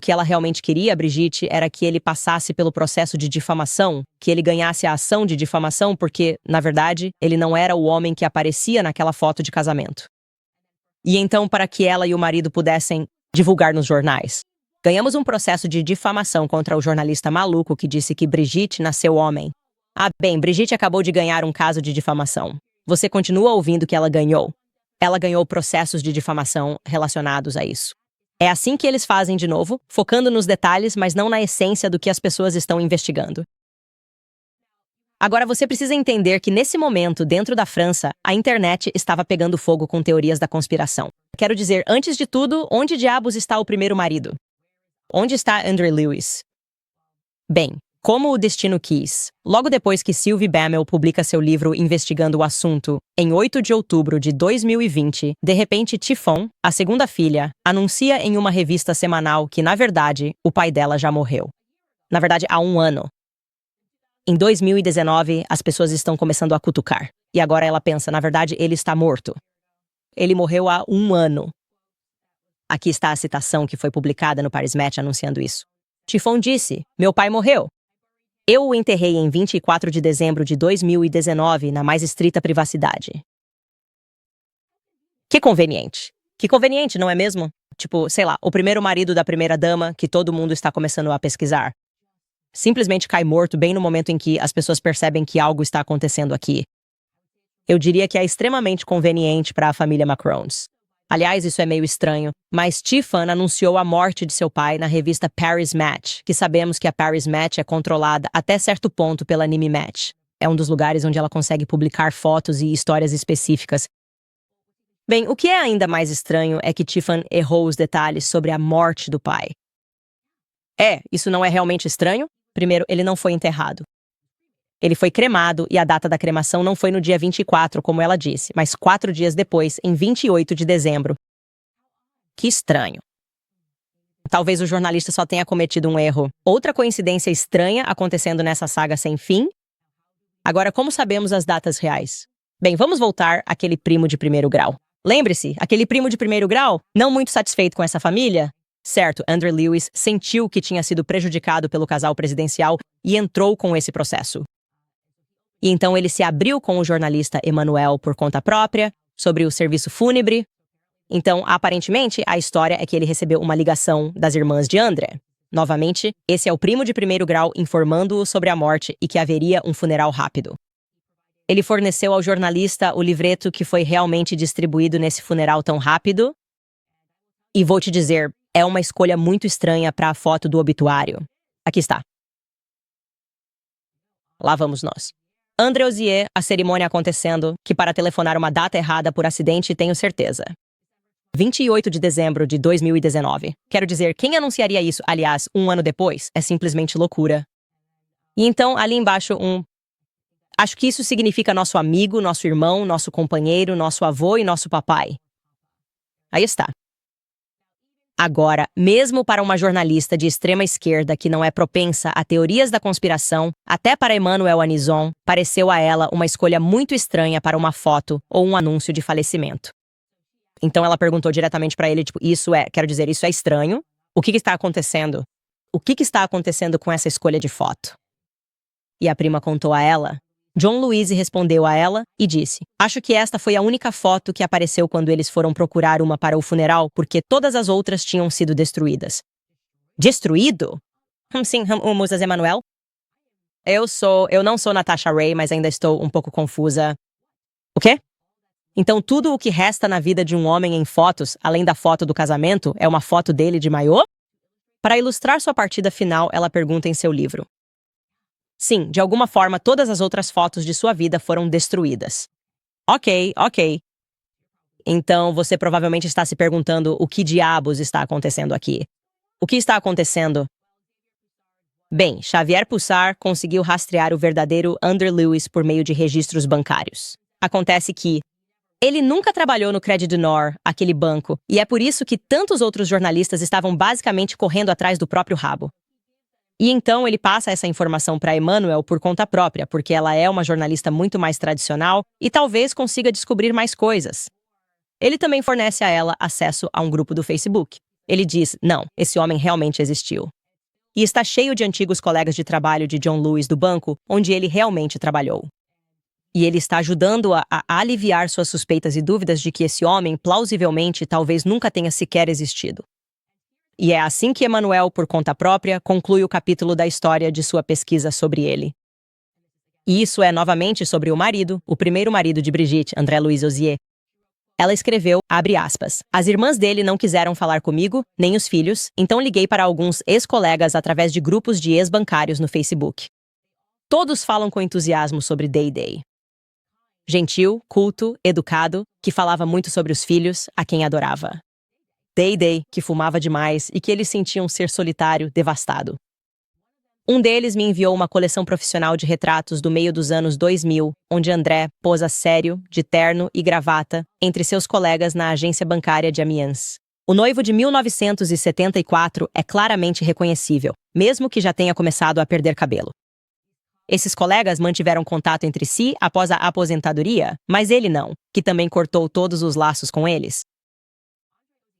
ela realmente queria, Brigitte, era que ele passasse pelo processo de difamação, que ele ganhasse a ação de difamação porque, na verdade, ele não era o homem que aparecia naquela foto de casamento. E então, para que ela e o marido pudessem divulgar nos jornais. Ganhamos um processo de difamação contra o jornalista maluco que disse que Brigitte nasceu homem. Ah, bem, Brigitte acabou de ganhar um caso de difamação. Você continua ouvindo que ela ganhou. Ela ganhou processos de difamação relacionados a isso. É assim que eles fazem de novo, focando nos detalhes, mas não na essência do que as pessoas estão investigando. Agora você precisa entender que nesse momento, dentro da França, a internet estava pegando fogo com teorias da conspiração. Quero dizer, antes de tudo, onde diabos está o primeiro marido? Onde está André Lewis? Bem, como o destino quis, logo depois que Sylvie Bamel publica seu livro investigando o assunto, em 8 de outubro de 2020, de repente Chiffon, a segunda filha, anuncia em uma revista semanal que, na verdade, o pai dela já morreu. Na verdade, há 1 ano. Em 2019, as pessoas estão começando a cutucar. E agora ela pensa, na verdade, ele está morto. Ele morreu há 1 ano. Aqui está a citação que foi publicada no Paris Match anunciando isso. Chiffon disse, meu pai morreu. Eu o enterrei em 24 de dezembro de 2019 na mais estrita privacidade. Que conveniente. Que conveniente, não é mesmo? Tipo, sei lá, o primeiro marido da primeira-dama que todo mundo está começando a pesquisar. Simplesmente cai morto bem no momento em que as pessoas percebem que algo está acontecendo aqui. Eu diria que é extremamente conveniente para a família Macrons. Aliás, isso é meio estranho, mas Chiffon anunciou a morte de seu pai na revista Paris Match, que sabemos que a Paris Match é controlada até certo ponto pela Nimi Match. É um dos lugares onde ela consegue publicar fotos e histórias específicas. Bem, o que é ainda mais estranho é que Chiffon errou os detalhes sobre a morte do pai. Isso não é realmente estranho? Primeiro, ele não foi enterrado. Ele foi cremado e a data da cremação não foi no dia 24, como ela disse, mas 4 dias depois, em 28 de dezembro. Que estranho. Talvez o jornalista só tenha cometido um erro. Outra coincidência estranha acontecendo nessa saga sem fim? Agora, como sabemos as datas reais? Bem, vamos voltar àquele primo de primeiro grau. Lembre-se, aquele primo de primeiro grau, não muito satisfeito com essa família? Certo, André Lewis sentiu que tinha sido prejudicado pelo casal presidencial e entrou com esse processo. E então ele se abriu com o jornalista Emmanuel por conta própria, sobre o serviço fúnebre. Então, aparentemente, a história é que ele recebeu uma ligação das irmãs de André. Novamente, esse é o primo de primeiro grau informando-o sobre a morte e que haveria um funeral rápido. Ele forneceu ao jornalista o livreto que foi realmente distribuído nesse funeral tão rápido? E vou te dizer, é uma escolha muito estranha para a foto do obituário. Aqui está. Lá vamos nós. André Osier, a cerimônia acontecendo, que para telefonar uma data errada por acidente, tenho certeza. 28 de dezembro de 2019. Quero dizer, quem anunciaria isso, aliás, um ano depois, é simplesmente loucura. E então, ali embaixo, acho que isso significa nosso amigo, nosso irmão, nosso companheiro, nosso avô e nosso papai. Aí está. Agora, mesmo para uma jornalista de extrema esquerda que não é propensa a teorias da conspiração, até para Emmanuel Anison, pareceu a ela uma escolha muito estranha para uma foto ou um anúncio de falecimento. Então ela perguntou diretamente para ele, isso é estranho? O que está acontecendo? O que está acontecendo com essa escolha de foto? E a prima contou a ela. John Louise respondeu a ela e disse, acho que esta foi a única foto que apareceu quando eles foram procurar uma para o funeral, porque todas as outras tinham sido destruídas. Destruído? Sim, Musas Emanuel? Eu não sou Natasha Ray, mas ainda estou um pouco confusa. O quê? Então tudo o que resta na vida de um homem em fotos, além da foto do casamento, é uma foto dele de maiô? Para ilustrar sua partida final, ela pergunta em seu livro. Sim, de alguma forma todas as outras fotos de sua vida foram destruídas. Ok. Então você provavelmente está se perguntando o que diabos está acontecendo aqui. O que está acontecendo? Bem, Xavier Pussar conseguiu rastrear o verdadeiro Andrew Lewis por meio de registros bancários. Acontece que ele nunca trabalhou no Credit du Nord, aquele banco, e é por isso que tantos outros jornalistas estavam basicamente correndo atrás do próprio rabo. E então ele passa essa informação para Emmanuel por conta própria, porque ela é uma jornalista muito mais tradicional e talvez consiga descobrir mais coisas. Ele também fornece a ela acesso a um grupo do Facebook. Ele diz, não, esse homem realmente existiu. E está cheio de antigos colegas de trabalho de John Lewis do banco, onde ele realmente trabalhou. E ele está ajudando-a a aliviar suas suspeitas e dúvidas de que esse homem, plausivelmente, talvez nunca tenha sequer existido. E é assim que Emmanuel, por conta própria, conclui o capítulo da história de sua pesquisa sobre ele. E isso é novamente sobre o marido, o primeiro marido de Brigitte, André Louis Osier. Ela escreveu, abre aspas, as irmãs dele não quiseram falar comigo, nem os filhos, então liguei para alguns ex-colegas através de grupos de ex-bancários no Facebook. Todos falam com entusiasmo sobre Day. Gentil, culto, educado, que falava muito sobre os filhos, a quem adorava. Day, que fumava demais e que ele sentia um ser solitário, devastado. Um deles me enviou uma coleção profissional de retratos do meio dos anos 2000, onde André posa sério, de terno e gravata, entre seus colegas na agência bancária de Amiens. O noivo de 1974 é claramente reconhecível, mesmo que já tenha começado a perder cabelo. Esses colegas mantiveram contato entre si após a aposentadoria, mas ele não, que também cortou todos os laços com eles.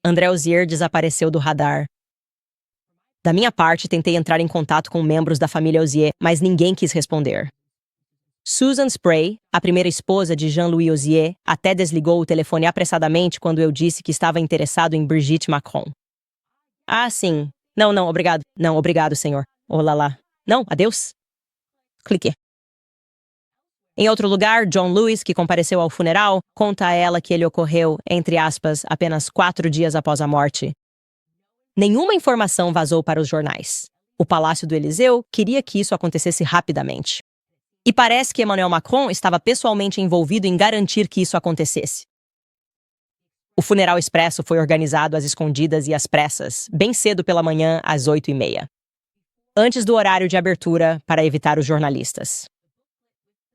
André Osier desapareceu do radar. Da minha parte, tentei entrar em contato com membros da família Osier, mas ninguém quis responder. Susan Spray, a primeira esposa de Jean-Louis Osier, até desligou o telefone apressadamente quando eu disse que estava interessado em Brigitte Macron. Ah, sim. Não, obrigado. Não, obrigado, senhor. Olá. Não, adeus. Clique. Em outro lugar, John Lewis, que compareceu ao funeral, conta a ela que ele ocorreu, entre aspas, apenas 4 dias após a morte. Nenhuma informação vazou para os jornais. O Palácio do Eliseu queria que isso acontecesse rapidamente. E parece que Emmanuel Macron estava pessoalmente envolvido em garantir que isso acontecesse. O funeral expresso foi organizado às escondidas e às pressas, bem cedo pela manhã, às 8h30. Antes do horário de abertura, para evitar os jornalistas.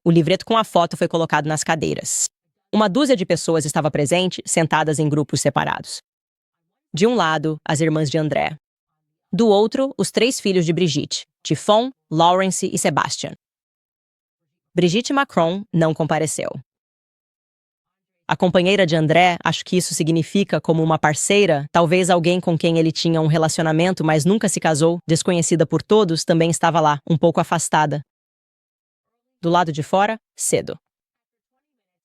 O livreto com a foto foi colocado nas cadeiras. Uma dúzia de pessoas estava presente, sentadas em grupos separados. De um lado, as irmãs de André. Do outro, os 3 filhos de Brigitte, Typhon, Lawrence e Sebastian. Brigitte Macron não compareceu. A companheira de André, acho que isso significa como uma parceira, talvez alguém com quem ele tinha um relacionamento, mas nunca se casou, desconhecida por todos, também estava lá, um pouco afastada. Do lado de fora, cedo.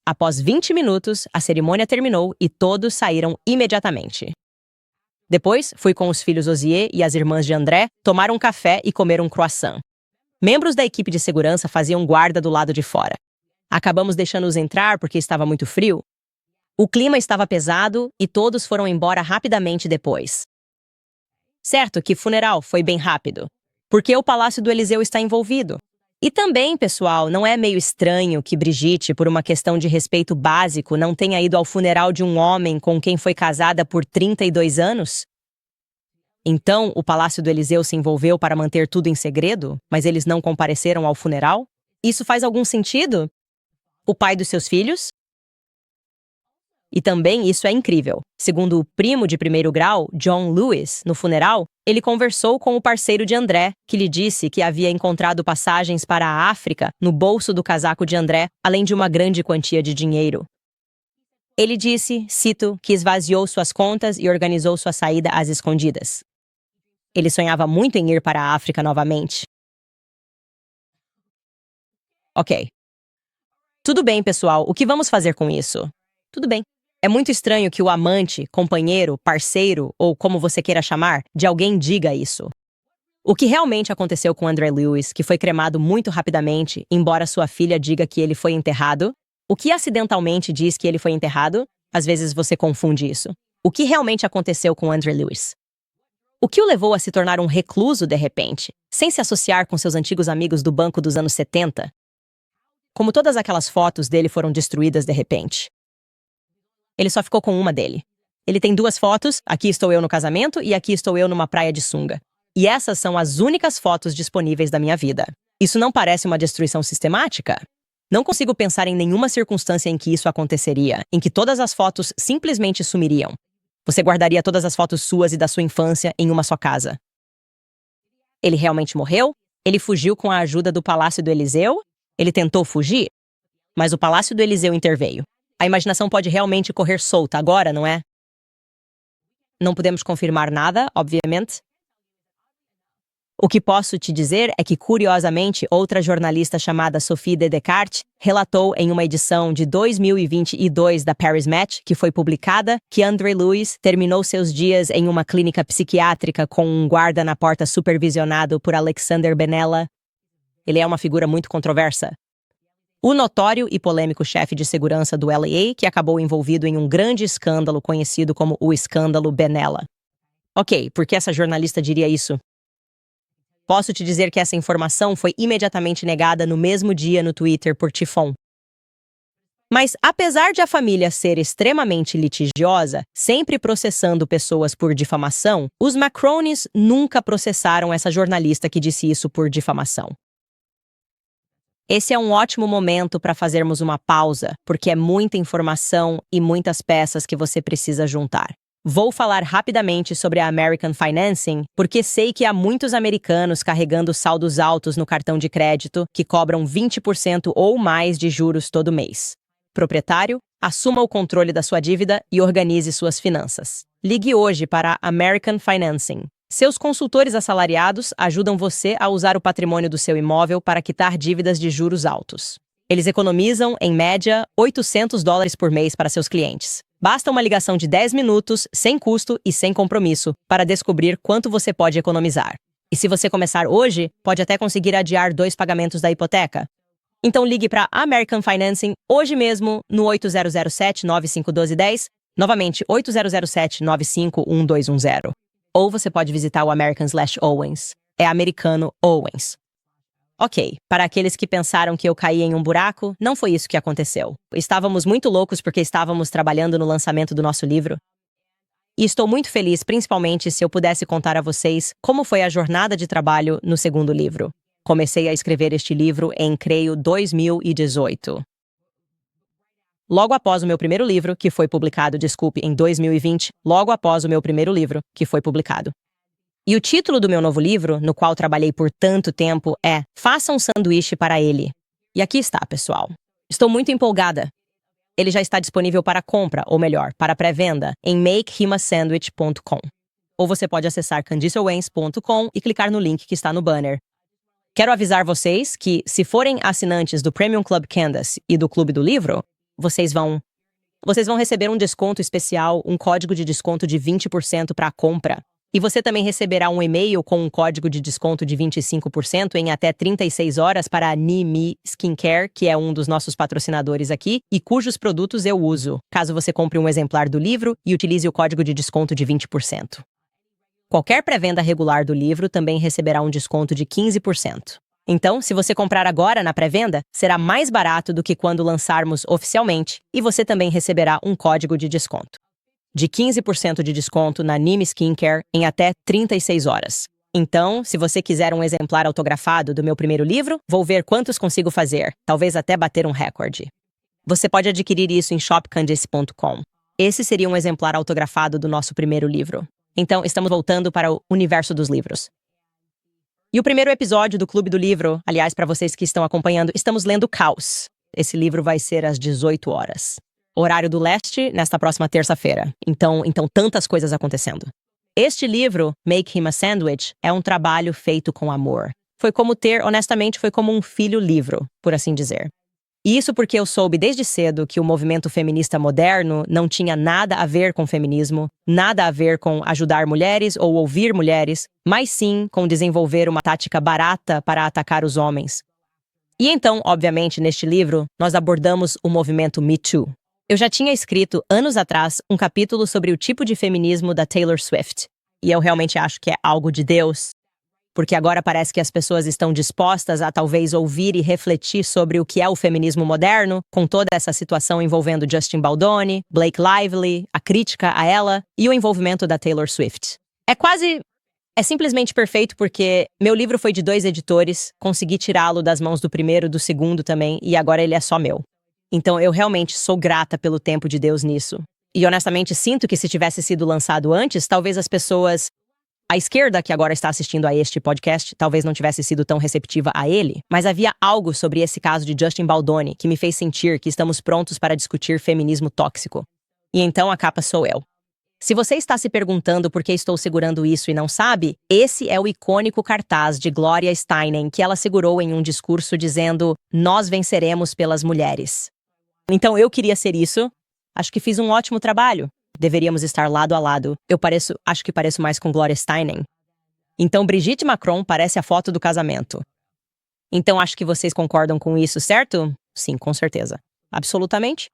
Após 20 minutos, a cerimônia terminou e todos saíram imediatamente. Depois, fui com os filhos Osier e as irmãs de André tomar um café e comer um croissant. Membros da equipe de segurança faziam guarda do lado de fora. Acabamos deixando-os entrar porque estava muito frio. O clima estava pesado e todos foram embora rapidamente depois. Certo que funeral foi bem rápido, porque o Palácio do Eliseu está envolvido. E também, pessoal, não é meio estranho que Brigitte, por uma questão de respeito básico, não tenha ido ao funeral de um homem com quem foi casada por 32 anos? Então, o Palácio do Eliseu se envolveu para manter tudo em segredo, mas eles não compareceram ao funeral? Isso faz algum sentido? O pai dos seus filhos? E também isso é incrível. Segundo o primo de primeiro grau, John Lewis, no funeral, ele conversou com o parceiro de André, que lhe disse que havia encontrado passagens para a África no bolso do casaco de André, além de uma grande quantia de dinheiro. Ele disse, cito, que esvaziou suas contas e organizou sua saída às escondidas. Ele sonhava muito em ir para a África novamente. Ok. Tudo bem, pessoal, o que vamos fazer com isso? Tudo bem. É muito estranho que o amante, companheiro, parceiro, ou como você queira chamar, de alguém diga isso. O que realmente aconteceu com André Lewis, que foi cremado muito rapidamente, embora sua filha diga que ele foi enterrado? O que acidentalmente diz que ele foi enterrado? Às vezes você confunde isso. O que realmente aconteceu com André Lewis? O que o levou a se tornar um recluso de repente, sem se associar com seus antigos amigos do banco dos anos 70? Como todas aquelas fotos dele foram destruídas de repente. Ele só ficou com uma dele. Ele tem 2 fotos, aqui estou eu no casamento e aqui estou eu numa praia de sunga. E essas são as únicas fotos disponíveis da minha vida. Isso não parece uma destruição sistemática? Não consigo pensar em nenhuma circunstância em que isso aconteceria, em que todas as fotos simplesmente sumiriam. Você guardaria todas as fotos suas e da sua infância em uma só casa. Ele realmente morreu? Ele fugiu com a ajuda do Palácio do Eliseu? Ele tentou fugir? Mas o Palácio do Eliseu interveio. A imaginação pode realmente correr solta agora, não é? Não podemos confirmar nada, obviamente. O que posso te dizer é que, curiosamente, outra jornalista chamada Sophie de Descartes relatou em uma edição de 2022 da Paris Match, que foi publicada, que André Lewis terminou seus dias em uma clínica psiquiátrica com um guarda na porta supervisionado por Alexander Benella. Ele é uma figura muito controversa. O notório e polêmico chefe de segurança do LA, que acabou envolvido em um grande escândalo conhecido como o escândalo Benella. Ok, por que essa jornalista diria isso? Posso te dizer que essa informação foi imediatamente negada no mesmo dia no Twitter por Tifon. Mas, apesar de a família ser extremamente litigiosa, sempre processando pessoas por difamação, os Macrones nunca processaram essa jornalista que disse isso por difamação. Esse é um ótimo momento para fazermos uma pausa, porque é muita informação e muitas peças que você precisa juntar. Vou falar rapidamente sobre a American Financing, porque sei que há muitos americanos carregando saldos altos no cartão de crédito que cobram 20% ou mais de juros todo mês. Proprietário, assuma o controle da sua dívida e organize suas finanças. Ligue hoje para a American Financing. Seus consultores assalariados ajudam você a usar o patrimônio do seu imóvel para quitar dívidas de juros altos. Eles economizam, em média, $800 por mês para seus clientes. Basta uma ligação de 10 minutos, sem custo e sem compromisso, para descobrir quanto você pode economizar. E se você começar hoje, pode até conseguir adiar 2 pagamentos da hipoteca. Então ligue para American Financing hoje mesmo no 8007-951210, novamente 8007-951210. Ou você pode visitar o American/Owens. É americano Owens. Ok, para aqueles que pensaram que eu caí em um buraco, não foi isso que aconteceu. Estávamos muito loucos porque estávamos trabalhando no lançamento do nosso livro. E estou muito feliz, principalmente se eu pudesse contar a vocês como foi a jornada de trabalho no segundo livro. Comecei a escrever este livro em, creio, 2018. Logo após o meu primeiro livro, que foi publicado, em 2020, logo após o meu primeiro livro, que foi publicado. E o título do meu novo livro, no qual trabalhei por tanto tempo, é Faça um Sanduíche para Ele. E aqui está, pessoal. Estou muito empolgada. Ele já está disponível para compra, ou melhor, para pré-venda, em makehimasandwich.com. Ou você pode acessar candicewens.com e clicar no link que está no banner. Quero avisar vocês que, se forem assinantes do Premium Club Candace e do Clube do Livro, vocês vão receber um desconto especial, um código de desconto de 20% para a compra. E você também receberá um e-mail com um código de desconto de 25% em até 36 horas para a Nimi Skincare, que é um dos nossos patrocinadores aqui, e cujos produtos eu uso, caso você compre um exemplar do livro e utilize o código de desconto de 20%. Qualquer pré-venda regular do livro também receberá um desconto de 15%. Então, se você comprar agora na pré-venda, será mais barato do que quando lançarmos oficialmente, e você também receberá um código de desconto de 15% de desconto na Nimi Skincare em até 36 horas. Então, se você quiser um exemplar autografado do meu primeiro livro, vou ver quantos consigo fazer, talvez até bater um recorde. Você pode adquirir isso em shopcandice.com. Esse seria um exemplar autografado do nosso primeiro livro. Então, estamos voltando para o universo dos livros. E o primeiro episódio do Clube do Livro, aliás, para vocês que estão acompanhando, estamos lendo Caos. Esse livro vai ser às 18 horas. Horário do leste, nesta próxima terça-feira. Então, tantas coisas acontecendo. Este livro, Make Him a Sandwich, é um trabalho feito com amor. Honestamente, foi como um filho-livro, por assim dizer. E isso porque eu soube desde cedo que o movimento feminista moderno não tinha nada a ver com feminismo, nada a ver com ajudar mulheres ou ouvir mulheres, mas sim com desenvolver uma tática barata para atacar os homens. E então, obviamente, neste livro, nós abordamos o movimento Me Too. Eu já tinha escrito, anos atrás, um capítulo sobre o tipo de feminismo da Taylor Swift. E eu realmente acho que é algo de Deus. Porque agora parece que as pessoas estão dispostas a talvez ouvir e refletir sobre o que é o feminismo moderno, com toda essa situação envolvendo Justin Baldoni, Blake Lively, a crítica a ela e o envolvimento da Taylor Swift. É simplesmente perfeito porque meu livro foi de 2 editores, consegui tirá-lo das mãos do primeiro, do segundo também, e agora ele é só meu. Então eu realmente sou grata pelo tempo de Deus nisso. E honestamente sinto que se tivesse sido lançado antes, talvez as pessoas... A esquerda, que agora está assistindo a este podcast, talvez não tivesse sido tão receptiva a ele, mas havia algo sobre esse caso de Justin Baldoni que me fez sentir que estamos prontos para discutir feminismo tóxico. E então a capa sou eu. Se você está se perguntando por que estou segurando isso e não sabe, esse é o icônico cartaz de Gloria Steinem que ela segurou em um discurso dizendo "Nós venceremos pelas mulheres". Então eu queria ser isso. Acho que fiz um ótimo trabalho. Deveríamos estar lado a lado. Acho que pareço mais com Gloria Steinem. Então Brigitte Macron parece a foto do casamento. Então acho que vocês concordam com isso, certo? Sim, com certeza. Absolutamente.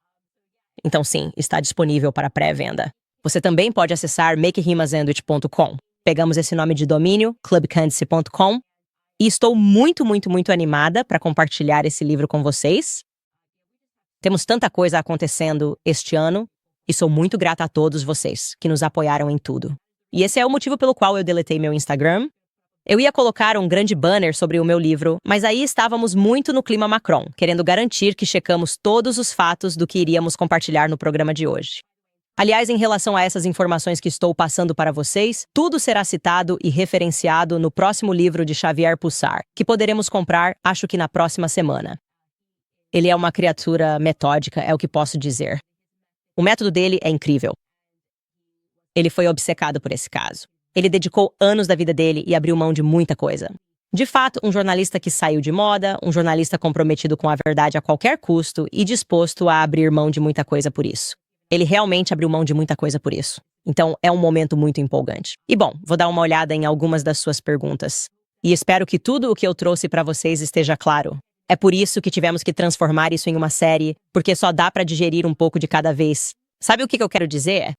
Então sim, está disponível para pré-venda. Você também pode acessar makehimazandwich.com. Pegamos esse nome de domínio, clubcandice.com, e estou muito, muito, muito animada para compartilhar esse livro com vocês. Temos tanta coisa acontecendo este ano, e sou muito grata a todos vocês que nos apoiaram em tudo. E esse é o motivo pelo qual eu deletei meu Instagram. Eu ia colocar um grande banner sobre o meu livro, mas aí estávamos muito no clima Macron, querendo garantir que checamos todos os fatos do que iríamos compartilhar no programa de hoje. Aliás, em relação a essas informações que estou passando para vocês, tudo será citado e referenciado no próximo livro de Xavier Pussar, que poderemos comprar, acho que na próxima semana. Ele é uma criatura metódica, é o que posso dizer. O método dele é incrível. Ele foi obcecado por esse caso. Ele dedicou anos da vida dele e abriu mão de muita coisa. De fato, um jornalista que saiu de moda, um jornalista comprometido com a verdade a qualquer custo e disposto a abrir mão de muita coisa por isso. Ele realmente abriu mão de muita coisa por isso. Então, é um momento muito empolgante. E bom, vou dar uma olhada em algumas das suas perguntas. E espero que tudo o que eu trouxe para vocês esteja claro. É por isso que tivemos que transformar isso em uma série, porque só dá pra digerir um pouco de cada vez. Sabe o que eu quero dizer?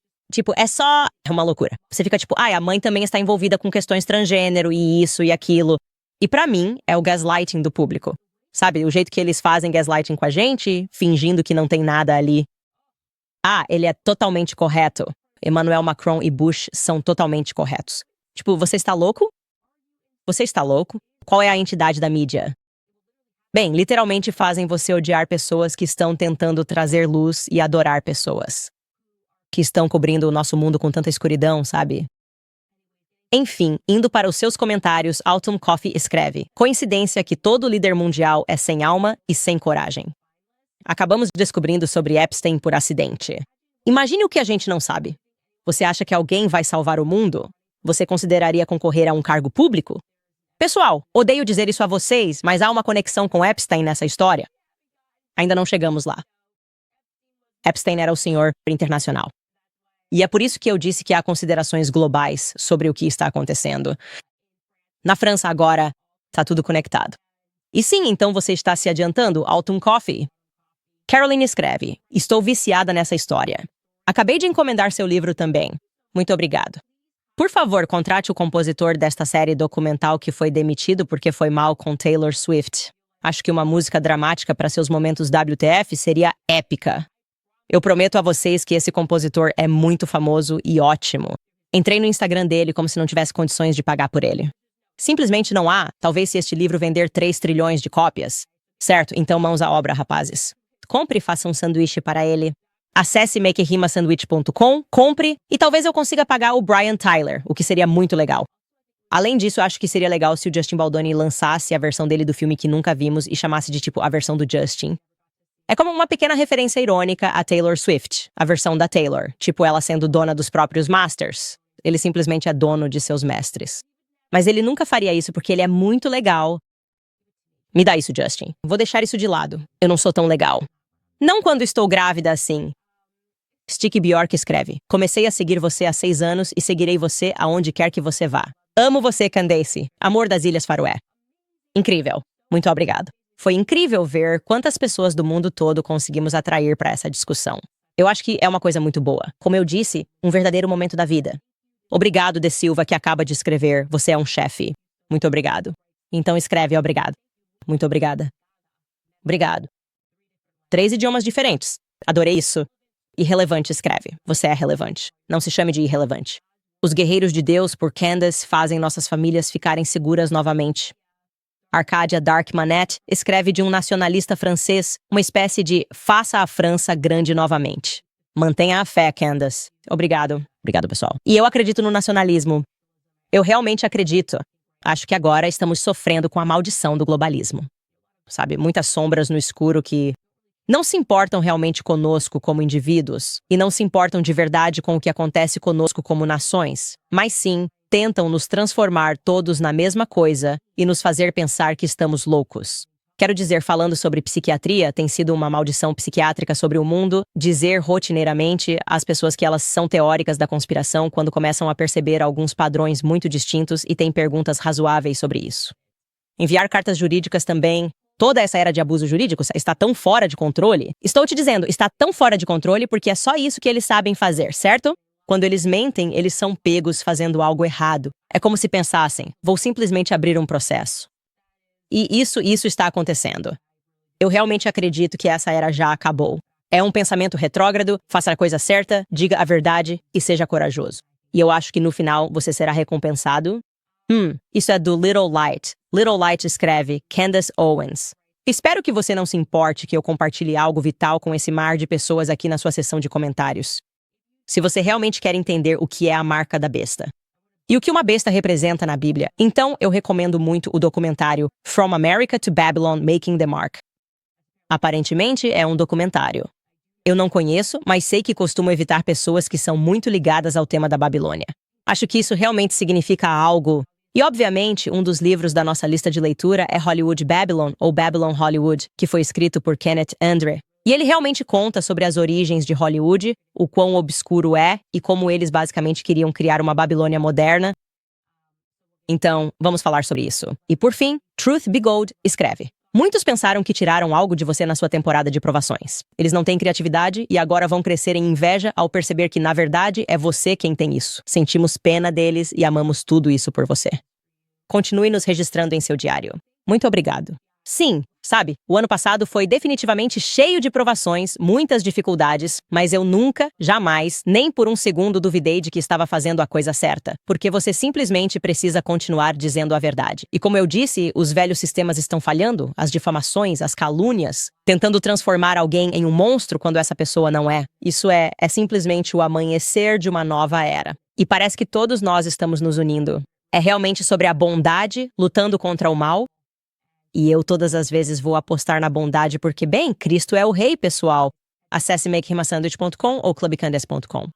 É uma loucura. Você fica a mãe também está envolvida com questões transgênero e isso e aquilo. E pra mim, é o gaslighting do público. Sabe, o jeito que eles fazem gaslighting com a gente, fingindo que não tem nada ali. Ele é totalmente correto. Emmanuel Macron e Bush são totalmente corretos. Você está louco? Você está louco? Qual é a entidade da mídia? Bem, literalmente fazem você odiar pessoas que estão tentando trazer luz e adorar pessoas que estão cobrindo o nosso mundo com tanta escuridão, sabe? Enfim, indo para os seus comentários, Autumn Coffee escreve: coincidência que todo líder mundial é sem alma e sem coragem. Acabamos descobrindo sobre Epstein por acidente. Imagine o que a gente não sabe. Você acha que alguém vai salvar o mundo? Você consideraria concorrer a um cargo público? Pessoal, odeio dizer isso a vocês, mas há uma conexão com Epstein nessa história. Ainda não chegamos lá. Epstein era o senhor internacional. E é por isso que eu disse que há considerações globais sobre o que está acontecendo. Na França agora, tá tudo conectado. E sim, então você está se adiantando, Autumn Coffee. Caroline escreve, estou viciada nessa história. Acabei de encomendar seu livro também. Muito obrigado. Por favor, contrate o compositor desta série documental que foi demitido porque foi mal com Taylor Swift. Acho que uma música dramática para seus momentos WTF seria épica. Eu prometo a vocês que esse compositor é muito famoso e ótimo. Entrei no Instagram dele como se não tivesse condições de pagar por ele. Simplesmente não há, talvez se este livro vender 3 trilhões de cópias. Certo, então mãos à obra, rapazes. Compre e faça um sanduíche para ele. Acesse makerimasandwich.com, compre e talvez eu consiga pagar o Brian Tyler, o que seria muito legal. Além disso, eu acho que seria legal se o Justin Baldoni lançasse a versão dele do filme que nunca vimos e chamasse de tipo a versão do Justin. É como uma pequena referência irônica a Taylor Swift, a versão da Taylor, tipo ela sendo dona dos próprios masters. Ele simplesmente é dono de seus mestres. Mas ele nunca faria isso porque ele é muito legal. Me dá isso, Justin. Vou deixar isso de lado. Eu não sou tão legal. Não quando estou grávida assim. Sticky Bjork escreve, comecei a seguir você há 6 anos e seguirei você aonde quer que você vá. Amo você, Candace. Amor das Ilhas Faroé. Incrível. Muito obrigado. Foi incrível ver quantas pessoas do mundo todo conseguimos atrair para essa discussão. Eu acho que é uma coisa muito boa. Como eu disse, um verdadeiro momento da vida. Obrigado, De Silva, que acaba de escrever. Você é um chefe. Muito obrigado. Então escreve obrigado. Muito obrigada. Obrigado. 3 idiomas diferentes. Adorei isso. Irrelevante escreve. Você é relevante. Não se chame de irrelevante. Os Guerreiros de Deus, por Candace, fazem nossas famílias ficarem seguras novamente. Arcadia Dark Manette escreve de um nacionalista francês, uma espécie de faça a França grande novamente. Mantenha a fé, Candace. Obrigado. Obrigado, pessoal. E eu acredito no nacionalismo. Eu realmente acredito. Acho que agora estamos sofrendo com a maldição do globalismo. Sabe, muitas sombras no escuro que não se importam realmente conosco como indivíduos e não se importam de verdade com o que acontece conosco como nações, mas sim tentam nos transformar todos na mesma coisa e nos fazer pensar que estamos loucos. Quero dizer, falando sobre psiquiatria, tem sido uma maldição psiquiátrica sobre o mundo, dizer rotineiramente às pessoas que elas são teóricas da conspiração quando começam a perceber alguns padrões muito distintos e têm perguntas razoáveis sobre isso. Enviar cartas jurídicas também. Toda essa era de abuso jurídico está tão fora de controle. Estou te dizendo, está tão fora de controle porque é só isso que eles sabem fazer, certo? Quando eles mentem, eles são pegos fazendo algo errado. É como se pensassem, vou simplesmente abrir um processo. E isso está acontecendo. Eu realmente acredito que essa era já acabou. É um pensamento retrógrado, faça a coisa certa, diga a verdade e seja corajoso. E eu acho que no final você será recompensado. Isso é do Little Light. Little Light escreve, Candace Owens. Espero que você não se importe que eu compartilhe algo vital com esse mar de pessoas aqui na sua seção de comentários. Se você realmente quer entender o que é a marca da besta e o que uma besta representa na Bíblia, então eu recomendo muito o documentário From America to Babylon, Making the Mark. Aparentemente é um documentário. Eu não conheço, mas sei que costumo evitar pessoas que são muito ligadas ao tema da Babilônia. Acho que isso realmente significa algo. E, obviamente, um dos livros da nossa lista de leitura é Hollywood Babylon, ou Babylon Hollywood, que foi escrito por Kenneth Andre. E ele realmente conta sobre as origens de Hollywood, o quão obscuro é e como eles basicamente queriam criar uma Babilônia moderna. Então, vamos falar sobre isso. E, por fim, Truth Be Gold escreve. Muitos pensaram que tiraram algo de você na sua temporada de provações. Eles não têm criatividade e agora vão crescer em inveja ao perceber que, na verdade, é você quem tem isso. Sentimos pena deles e amamos tudo isso por você. Continue nos registrando em seu diário. Muito obrigado. Sim, sabe, o ano passado foi definitivamente cheio de provações, muitas dificuldades, mas eu nunca, jamais, nem por um segundo duvidei de que estava fazendo a coisa certa, porque você simplesmente precisa continuar dizendo a verdade. E como eu disse, os velhos sistemas estão falhando, as difamações, as calúnias, tentando transformar alguém em um monstro quando essa pessoa não é. Isso é simplesmente o amanhecer de uma nova era. E parece que todos nós estamos nos unindo. É realmente sobre a bondade, lutando contra o mal. E eu todas as vezes vou apostar na bondade porque, bem, Cristo é o rei, pessoal. Acesse makerimasandwich.com ou clubcandace.com.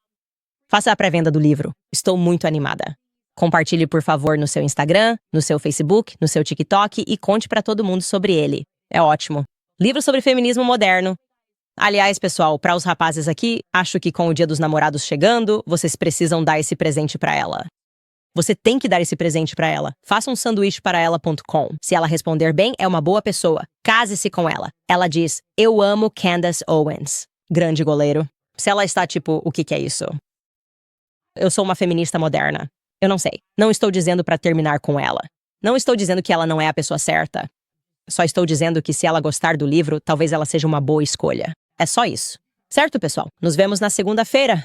Faça a pré-venda do livro. Estou muito animada. Compartilhe, por favor, no seu Instagram, no seu Facebook, no seu TikTok e conte para todo mundo sobre ele. É ótimo. Livro sobre feminismo moderno. Aliás, pessoal, para os rapazes aqui, acho que com o Dia dos Namorados chegando, vocês precisam dar esse presente para ela. Você tem que dar esse presente para ela. Faça um sanduíche para ela.com. Se ela responder bem, é uma boa pessoa. Case-se com ela. Ela diz: "Eu amo Candace Owens." Grande goleiro. Se ela está tipo, o que é isso? Eu sou uma feminista moderna. Eu não sei. Não estou dizendo para terminar com ela. Não estou dizendo que ela não é a pessoa certa. Só estou dizendo que se ela gostar do livro, talvez ela seja uma boa escolha. É só isso. Certo, pessoal? Nos vemos na segunda-feira.